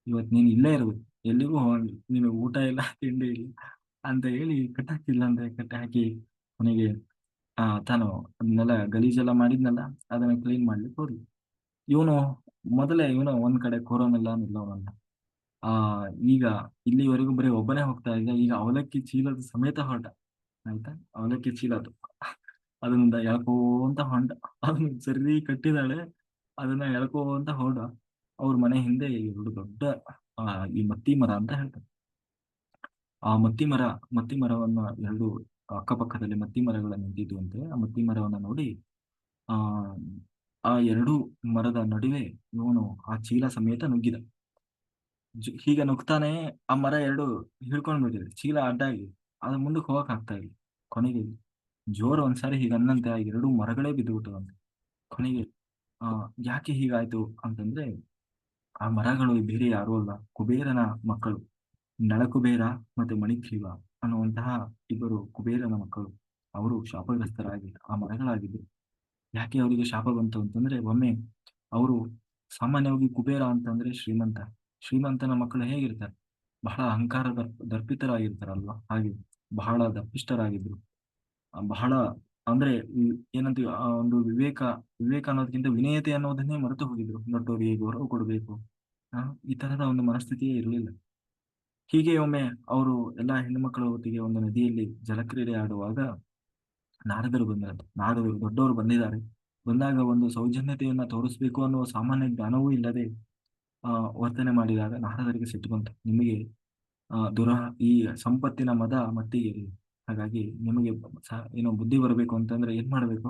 ಇವತ್ತು ನೀನು ಇಲ್ಲೇ ಇರ್ಬೇಕು, ಎಲ್ಲಿಗೂ ಹೋಗಂಗಿಲ್ಲ, ನೀನು ಊಟ ಇಲ್ಲ ತಿಂಡಿ ಇಲ್ಲ ಅಂತ ಹೇಳಿ ಕಟ್ಟಾಕಿಲ್ಲ ಅಂದ್ರೆ ಕಟ್ಟಾಕಿ, ಕೊನೆಗೆ ತಾನು ಅದನ್ನೆಲ್ಲ ಗಲೀಜೆಲ್ಲ ಮಾಡಿದ್ನಲ್ಲ, ಅದನ್ನ ಕ್ಲೀನ್ ಮಾಡ್ಲಿಕ್ಕೆ ಹೋದ್ಲು. ಇವನು ಇವನು ಒಂದ್ ಕಡೆ ಕೊರೋನೆಲ್ಲ ನಿಲ್ಲವನಲ್ಲ. ಆ ಈಗ ಇಲ್ಲಿವರೆಗೂ ಬರೀ ಒಬ್ಬನೇ ಹೋಗ್ತಾ ಇದ್ದ, ಈಗ ಅವಲಕ್ಕಿ ಚೀಲದ ಸಮೇತ ಹೊರಟ. ಆಯ್ತಾ, ಅವಲಕ್ಕಿ ಚೀಲ ಅದು, ಅದನ್ನ ಎಳ್ಕೋಂತ ಹೊಂಟ. ಅದನ್ನ ಸರಿ ಕಟ್ಟಿದಾಳೆ, ಅದನ್ನ ಎಳ್ಕೋಂತ ಹೊರಡ. ಅವ್ರ ಮನೆ ಹಿಂದೆ ಎರಡು ದೊಡ್ಡ ಆ ಈ ಮತ್ತಿ ಮರ ಅಂತ ಹೇಳ್ತಾರೆ. ಆ ಮತ್ತಿ ಮರವನ್ನ ಎರಡು ಅಕ್ಕಪಕ್ಕದಲ್ಲಿ ಮತ್ತಿ ಮರಗಳ ನಿಂತಿದ್ದು ಅಂತೆ. ಆ ಮತ್ತಿ ಮರವನ್ನ ನೋಡಿ ಆ ಆ ಎರಡು ಮರದ ನಡುವೆ ಇವನು ಆ ಚೀಲ ಸಮೇತ ನುಗ್ಗಿದ. ಹೀಗೆ ನುಗ್ತಾನೆ, ಆ ಮರ ಎರಡು ಹಿಡ್ಕೊಂಡ್ ಬಿಟ್ಟಿದೆ, ಚೀಲ ಅಡ್ಡಾಗಿ ಅದು ಮುಂದಕ್ಕೆ ಹೋಗಕ್ ಆಗ್ತಾ ಇಲ್ಲ. ಕೊನೆಗೆ ಜೋರ್ ಒಂದ್ಸಾರಿ ಹೀಗೆ ಅನ್ನಂತೆ ಆ ಎರಡು ಮರಗಳೇ ಬಿದ್ದು ಬಿಟ್ಟವಂತೆ. ಕೊನೆಗೆ ಆ ಯಾಕೆ ಹೀಗಾಯ್ತು ಅಂತಂದ್ರೆ, ಆ ಮರಗಳು ಬೇರೆ ಯಾರೂ ಅಲ್ಲ, ಕುಬೇರನ ಮಕ್ಕಳು. ನಳಕುಬೇರ ಮತ್ತೆ ಮಣಿಗ್ರೀವ ಅನ್ನುವಂತಹ ಇಬ್ಬರು ಕುಬೇರನ ಮಕ್ಕಳು. ಅವರು ಶಾಪಗ್ರಸ್ತರಾಗಿ ಆ ಮರಗಳಾಗಿದ್ರು. ಯಾಕೆ ಅವರಿಗೆ ಶಾಪ ಬಂತು ಅಂತಂದ್ರೆ, ಒಮ್ಮೆ ಅವರು ಸಾಮಾನ್ಯವಾಗಿ ಕುಬೇರ ಅಂತಂದ್ರೆ ಶ್ರೀಮಂತ. ಶ್ರೀಮಂತನ ಮಕ್ಕಳು ಹೇಗಿರ್ತಾರೆ, ಬಹಳ ಅಹಂಕಾರ ದರ್ಪಿತರಾಗಿರ್ತಾರಲ್ವಾ, ಹಾಗೆ ಬಹಳ ದರ್ಪಿಷ್ಠರಾಗಿದ್ರು. ಬಹಳ ಅಂದ್ರೆ ಏನಂತೀವಿ, ಆ ಒಂದು ವಿವೇಕ ಅನ್ನೋದಕ್ಕಿಂತ ವಿನಯತೆ ಅನ್ನೋದನ್ನೇ ಮರೆತು ಹೋಗಿದ್ರು. ದೊಡ್ಡವರಿಗೆ ಗೌರವ ಕೊಡಬೇಕು, ಈ ತರದ ಒಂದು ಮನಸ್ಥಿತಿಯೇ ಇರಲಿಲ್ಲ. ಹೀಗೆ ಒಮ್ಮೆ ಅವರು ಎಲ್ಲಾ ಹೆಣ್ಣುಮಕ್ಕಳ ಹೊತ್ತಿಗೆ ಒಂದು ನದಿಯಲ್ಲಿ ಜಲಕ್ರೀಡೆ ಆಡುವಾಗ ನಾರದರು ಬಂದರಂತೆ. ನಾರದರು ದೊಡ್ಡವರು ಬಂದಿದ್ದಾರೆ, ಬಂದಾಗ ಒಂದು ಸೌಜನ್ಯತೆಯನ್ನ ತೋರಿಸ್ಬೇಕು ಅನ್ನುವ ಸಾಮಾನ್ಯ ಜ್ಞಾನವೂ ಇಲ್ಲದೆ ಆ ವರ್ತನೆ ಮಾಡಿದಾಗ ನಾರದರಿಗೆ ಸಿಟ್ಟು ಬಂತು. ನಿಮಗೆ ದುರ ಈ ಸಂಪತ್ತಿನ ಮದ ಮತ್ತಿಗೆ, ಹಾಗಾಗಿ ನಿಮಗೆ ಏನೋ ಬುದ್ಧಿ ಬರಬೇಕು ಅಂತಂದ್ರೆ ಏನ್ ಮಾಡ್ಬೇಕು,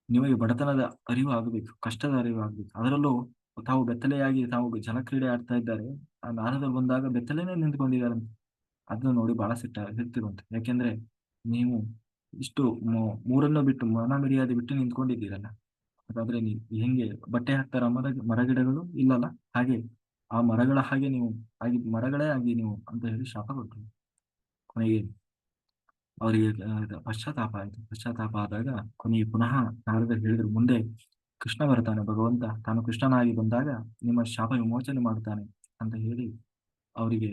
ನಿಮಗೆ ಬಡತನದ ಅರಿವು ಆಗಬೇಕು, ಕಷ್ಟದ ಅರಿವು ಆಗ್ಬೇಕು. ಅದರಲ್ಲೂ ತಾವು ಬೆತ್ತಲೆಯಾಗಿ ತಾವು ಜಲಕ್ರೀಡೆ ಆಡ್ತಾ ಇದ್ದಾರೆ, ಆ ನಾರದರು ಬಂದಾಗ ಬೆತ್ತಲೆನೇ ನಿಂತ್ಕೊಂಡಿದ್ದಾರೆ. ಅದನ್ನ ನೋಡಿ ಬಹಳ ಸಿಟ್ಟಿರುವಂತೆ. ಯಾಕೆಂದ್ರೆ ನೀವು ಇಷ್ಟು ಮೂರನ್ನು ಬಿಟ್ಟು, ಮನ ಮರ್ಯಾದೆ ಬಿಟ್ಟು ನಿಂತ್ಕೊಂಡಿದ್ದೀರಲ್ಲ, ಹಾಗಾದ್ರೆ ನೀವು ಹೆಂಗೆ ಬಟ್ಟೆ ಹಾಕ್ತಾರ ಮರಗಿಡಗಳು ಇಲ್ಲಲ್ಲ, ಹಾಗೆ ಆ ಮರಗಳ ಹಾಗೆ ನೀವು ಮರಗಳೇ ಆಗಿ ನೀವು ಅಂತ ಹೇಳಿ ಶಾಪ ಕೊಟ್ಟರು. ಕೊನೆಗೆ ಅವರಿಗೆ ಪಶ್ಚಾತ್ತಾಪ ಆಯಿತು. ಪಶ್ಚಾತ್ತಾಪ ಆದಾಗ ಕೊನೆಗೆ ಪುನಃ ನಾರದರು ಹೇಳಿದ್ರು, ಮುಂದೆ ಕೃಷ್ಣ ಬರ್ತಾನೆ, ಭಗವಂತ ತಾನು ಕೃಷ್ಣನಾಗಿ ಬಂದಾಗ ನಿಮ್ಮ ಶಾಪ ವಿಮೋಚನೆ ಮಾಡ್ತಾನೆ ಅಂತ ಹೇಳಿ ಅವರಿಗೆ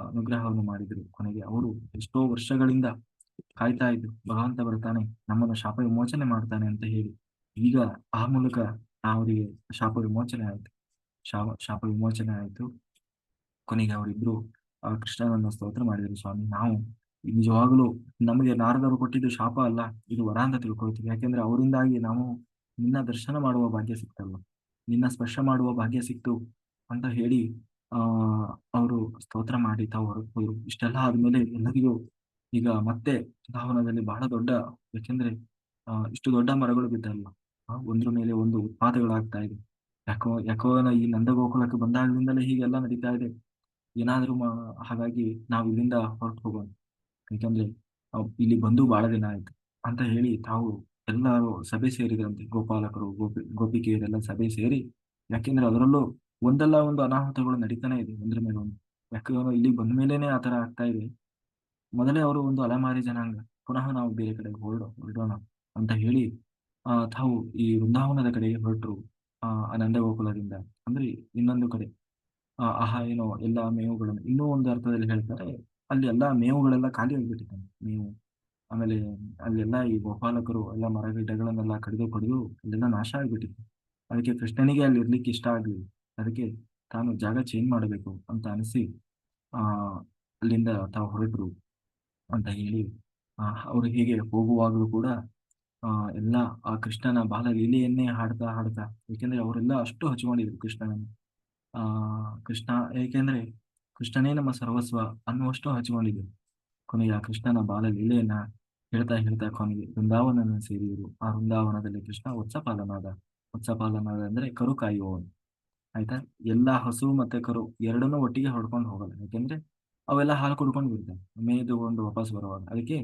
ಅನುಗ್ರಹವನ್ನು ಮಾಡಿದ್ರು. ಕೊನೆಗೆ ಅವರು ಎಷ್ಟೋ ವರ್ಷಗಳಿಂದ ಕಾಯ್ತಾ ಇದ್ರು, ಭಗವಂತ ಬರ್ತಾನೆ, ನಮ್ಮನ್ನು ಶಾಪ ವಿಮೋಚನೆ ಮಾಡ್ತಾನೆ ಅಂತ ಹೇಳಿ. ಈಗ ಆ ಮೂಲಕ ಅವರಿಗೆ ಶಾಪ ವಿಮೋಚನೆ ಆಯ್ತು. ಶಾಪ ವಿಮೋಚನೆ ಆಯ್ತು. ಕೊನೆಗೆ ಅವರಿಬ್ರು ಕೃಷ್ಣನನ್ನ ಸ್ತೋತ್ರ ಮಾಡಿದರು. ಸ್ವಾಮಿ, ನಾವು ನಿಜವಾಗಲೂ ನಮಗೆ ನಾರದರು ಕೊಟ್ಟಿದ್ದು ಶಾಪ ಅಲ್ಲ, ಇದು ವರ ಅಂತ ತಿಳ್ಕೊಳ್ತೀವಿ. ಯಾಕೆಂದ್ರೆ ಅವರಿಂದಾಗಿ ನಾವು ನಿನ್ನ ದರ್ಶನ ಮಾಡುವ ಭಾಗ್ಯ ಸಿಕ್ತಲ್ವ, ನಿನ್ನ ಸ್ಪರ್ಶ ಮಾಡುವ ಭಾಗ್ಯ ಸಿಕ್ತು ಅಂತ ಹೇಳಿ ಆ ಅವರು ಸ್ತೋತ್ರ ಮಾಡಿ ತಾವು ಹೊರಗೆ ಹೋದ್ರು. ಇಷ್ಟೆಲ್ಲ ಆದ್ಮೇಲೆ ಎಲ್ಲರಿಗೂ ಈಗ ಮತ್ತೆ ಧಾವನದಲ್ಲಿ ಬಹಳ ದೊಡ್ಡ, ಯಾಕೆಂದ್ರೆ ಇಷ್ಟು ದೊಡ್ಡ ಮರಗಳು ಬಿದ್ದಲ್ಲ, ಒಂದ್ರ ಮೇಲೆ ಒಂದು ಉತ್ಪಾತಗಳಾಗ್ತಾ ಇದೆ. ಯಾಕೋ ಈ ನಂದಗೋಕುಲಕ್ಕೆ ಬಂದಾಗಲಿಂದಲೇ ಹೀಗೆಲ್ಲ ನಡೀತಾ ಇದೆ. ಏನಾದ್ರೂ ಹಾಗಾಗಿ ನಾವು ಇಲ್ಲಿಂದ ಹೊರಟು ಹೋಗೋಣ, ಯಾಕಂದ್ರೆ ಇಲ್ಲಿ ಬಂದು ಬಹಳ ದಿನ ಆಯ್ತು ಅಂತ ಹೇಳಿ ತಾವು ಎಲ್ಲರೂ ಸಭೆ ಸೇರಿದ್ರಂತೆ. ಗೋಪಾಲಕರು, ಗೋಪಿಕೆಯರೆಲ್ಲ ಸಭೆ ಸೇರಿ, ಯಾಕೆಂದ್ರೆ ಅದರಲ್ಲೂ ಒಂದಲ್ಲ ಒಂದು ಅನಾಹುತಗಳು ನಡೀತಾನೆ ಇದೆ ಒಂದ್ರ ಮೇಲೆ ಒಂದು. ಯಾಕಂದ್ರೆ ಇಲ್ಲಿ ಬಂದ ಮೇಲೇನೆ ಆತರ ಆಗ್ತಾ ಇದೆ. ಮೊದಲೇ ಅವರು ಒಂದು ಅಲೆಮಾರಿ ಜನಾಂಗ, ಪುನಃ ನಾವು ಬೇರೆ ಕಡೆಗೆ ಹೊರಡೋಣ ಅಂತ ಹೇಳಿ ತಾವು ಈ ವೃಂದಾವನದ ಕಡೆಗೆ ಹೊರಟರು. ನಂದ ಗೋಕುಲದಿಂದ ಅಂದ್ರೆ ಇನ್ನೊಂದು ಕಡೆ ಏನೋ ಎಲ್ಲಾ ಮೇವುಗಳನ್ನು, ಇನ್ನೂ ಒಂದು ಅರ್ಥದಲ್ಲಿ ಹೇಳ್ತಾರೆ, ಅಲ್ಲಿ ಎಲ್ಲಾ ಮೇವುಗಳೆಲ್ಲ ಖಾಲಿ ಆಗಿಬಿಟ್ಟಿದ್ದಾನೆ ಮೇವು. ಆಮೇಲೆ ಅಲ್ಲೆಲ್ಲ ಈ ಗೋಪಾಲಕರು ಎಲ್ಲ ಮರಗಿಡಗಳನ್ನೆಲ್ಲ ಕಡಿದು ಕಡಿದು ಅಲ್ಲೆಲ್ಲ ನಾಶ ಆಗಿಬಿಟ್ಟಿತ್ತು. ಅದಕ್ಕೆ ಕೃಷ್ಣನಿಗೆ ಅಲ್ಲಿ ಇರ್ಲಿಕ್ಕೆ ಇಷ್ಟ ಆಗ್ಲಿಲ್ಲ. ಅದಕ್ಕೆ ತಾನು ಜಾಗ ಚೇಂಜ್ ಮಾಡಬೇಕು ಅಂತ ಅನಿಸಿ ಆ ಅಲ್ಲಿಂದ ತಾವು ಹೊರಟರು ಅಂತ ಹೇಳಿ ಅವರು ಹೀಗೆ ಹೋಗುವಾಗಲೂ ಕೂಡ ಆ ಎಲ್ಲ ಆ ಕೃಷ್ಣನ ಬಾಲ ಲೀಲೆಯನ್ನೇ ಹಾಡ್ತಾ ಹಾಡ್ತಾ, ಯಾಕೆಂದ್ರೆ ಅವರೆಲ್ಲ ಅಷ್ಟು ಹಚ್ಕೊಂಡಿದ್ರು ಕೃಷ್ಣನನ್ನು. ಆ ಕೃಷ್ಣ, ಏಕೆಂದ್ರೆ ಕೃಷ್ಣನೇ ನಮ್ಮ ಸರ್ವಸ್ವ ಅನ್ನುವಷ್ಟು ಹಚ್ಕೊಂಡಿದ್ರು. ಕೊನೆಗೆ ಆ ಕೃಷ್ಣನ ಬಾಲ ಲೀಲೆಯನ್ನ ಹೇಳ್ತಾ ಹೇಳ್ತಾ ಕೊನೆಗೆ ವೃಂದಾವನನ ಸೇರಿದರು. ಆ ವೃಂದಾವನದಲ್ಲಿ ಕೃಷ್ಣ ವತ್ಸಪಾಲನಾದ. ವತ್ಸಪಾಲನಾದ ಅಂದ್ರೆ ಕರು ಕಾಯುವವನು. ಆಯ್ತಾ, ಎಲ್ಲಾ ಹಸು ಮತ್ತೆ ಕರು ಎರಡನ್ನೂ ಒಟ್ಟಿಗೆ ಹೊಡ್ಕೊಂಡು ಹೋಗಲ್ಲ, ಯಾಕೆಂದ್ರೆ ಅವೆಲ್ಲ ಹಾಲು ಕುಡ್ಕೊಂಡು ಬಿಡ್ತವೆ ಮೇಯ್ದುಕೊಂಡು ವಾಪಸ್ ಬರುವಾಗ. ಅದಕ್ಕೆ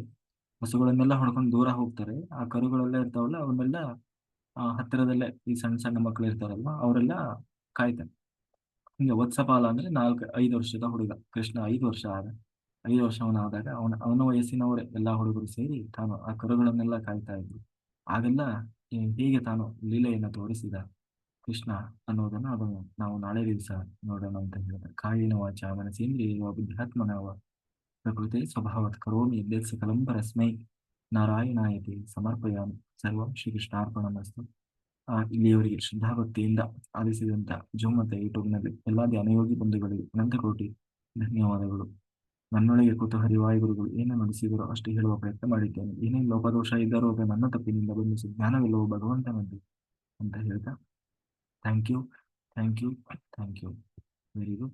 ಹಸುಗಳನ್ನೆಲ್ಲ ಹೊಡ್ಕೊಂಡು ದೂರ ಹೋಗ್ತಾರೆ. ಆ ಕರುಗಳೆಲ್ಲ ಇರ್ತಾವಲ್ಲ ಅವನ್ನೆಲ್ಲ ಹತ್ತಿರದಲ್ಲೇ ಈ ಸಣ್ಣ ಸಣ್ಣ ಮಕ್ಕಳು ಇರ್ತಾರಲ್ವ ಅವರೆಲ್ಲ ಕಾಯ್ತಾರೆ. ಹಿಂಗೆ ವತ್ಸಪಾಲ ಅಂದ್ರೆ 4-5 ವರ್ಷದ ಹುಡುಗ. ಕೃಷ್ಣ 5 ವರ್ಷ ಆದ. 5 ವರ್ಷವನಾದಾಗ ಅವನ ವಯಸ್ಸಿನವರೇ ಎಲ್ಲ ಹುಡುಗರು ಸೇರಿ ತಾನು ಆ ಕರುಗಳನ್ನೆಲ್ಲ ಕಾಯ್ತಾ ಇದ್ರು. ಆಗೆಲ್ಲ ಹೇಗೆ ತಾನು ಲೀಲೆಯನ್ನು ತೋರಿಸಿದ ಕೃಷ್ಣ ಅನ್ನೋದನ್ನು ಅದನ್ನು ನಾವು ನಾಳೆ ದಿವಸ ನೋಡೋಣ ಅಂತ ಹೇಳಿದ. ಕಾಯೇನ ವಾಚ ಮನಸೇಂದ್ರಿಯೇವ ಬುದ್ಧ್ಯಾತ್ಮನವ ಪ್ರಕೃತಿ ಸ್ವಭಾವತ್ ಕರೋಮಿ ಯದ್ಯತ್ ಸಕಲಂ ಪರಸ್ಮೈ ನಾರಾಯಣಾಯತಿ ಸಮರ್ಪಯಾಮಿ ಸರ್ವಂ ಶ್ರೀಕೃಷ್ಣಾರ್ಪಣಮಸ್ತು. ಇಲ್ಲಿಯವರೆಗೆ ಶ್ರದ್ಧಾಭಕ್ತಿಯಿಂದ ಆಲಿಸಿದಂಥ ಜೂಮ್ ಮತ್ತು ಯೂಟ್ಯೂಬ್ನಲ್ಲಿ ಎಲ್ಲ ಧ್ಯಾನಯೋಗಿ ಬಂಧುಗಳಿಗೆ ಅನಂತ ಕೋಟಿ ಧನ್ಯವಾದಗಳು. ನನ್ನೊಳಗೆ ಕೂತು ಹರಿವಾಯುಗುರುಗಳು ಏನು ನುಡಿಸಿದರೋ ಅಷ್ಟು ಹೇಳುವ ಪ್ರಯತ್ನ ಮಾಡಿದ್ದೇನೆ. ಏನೇ ಲೋಪದೋಷ ಇದ್ದರೂ ಅದು ನನ್ನ ತಪ್ಪಿನಿಂದ ಬಂದಿಸಿ ಜ್ಞಾನವಿಲ್ಲವೋ ಭಗವಂತನದ್ದು ಅಂತ ಹೇಳ್ತಾ thank you thank you thank you. Very good.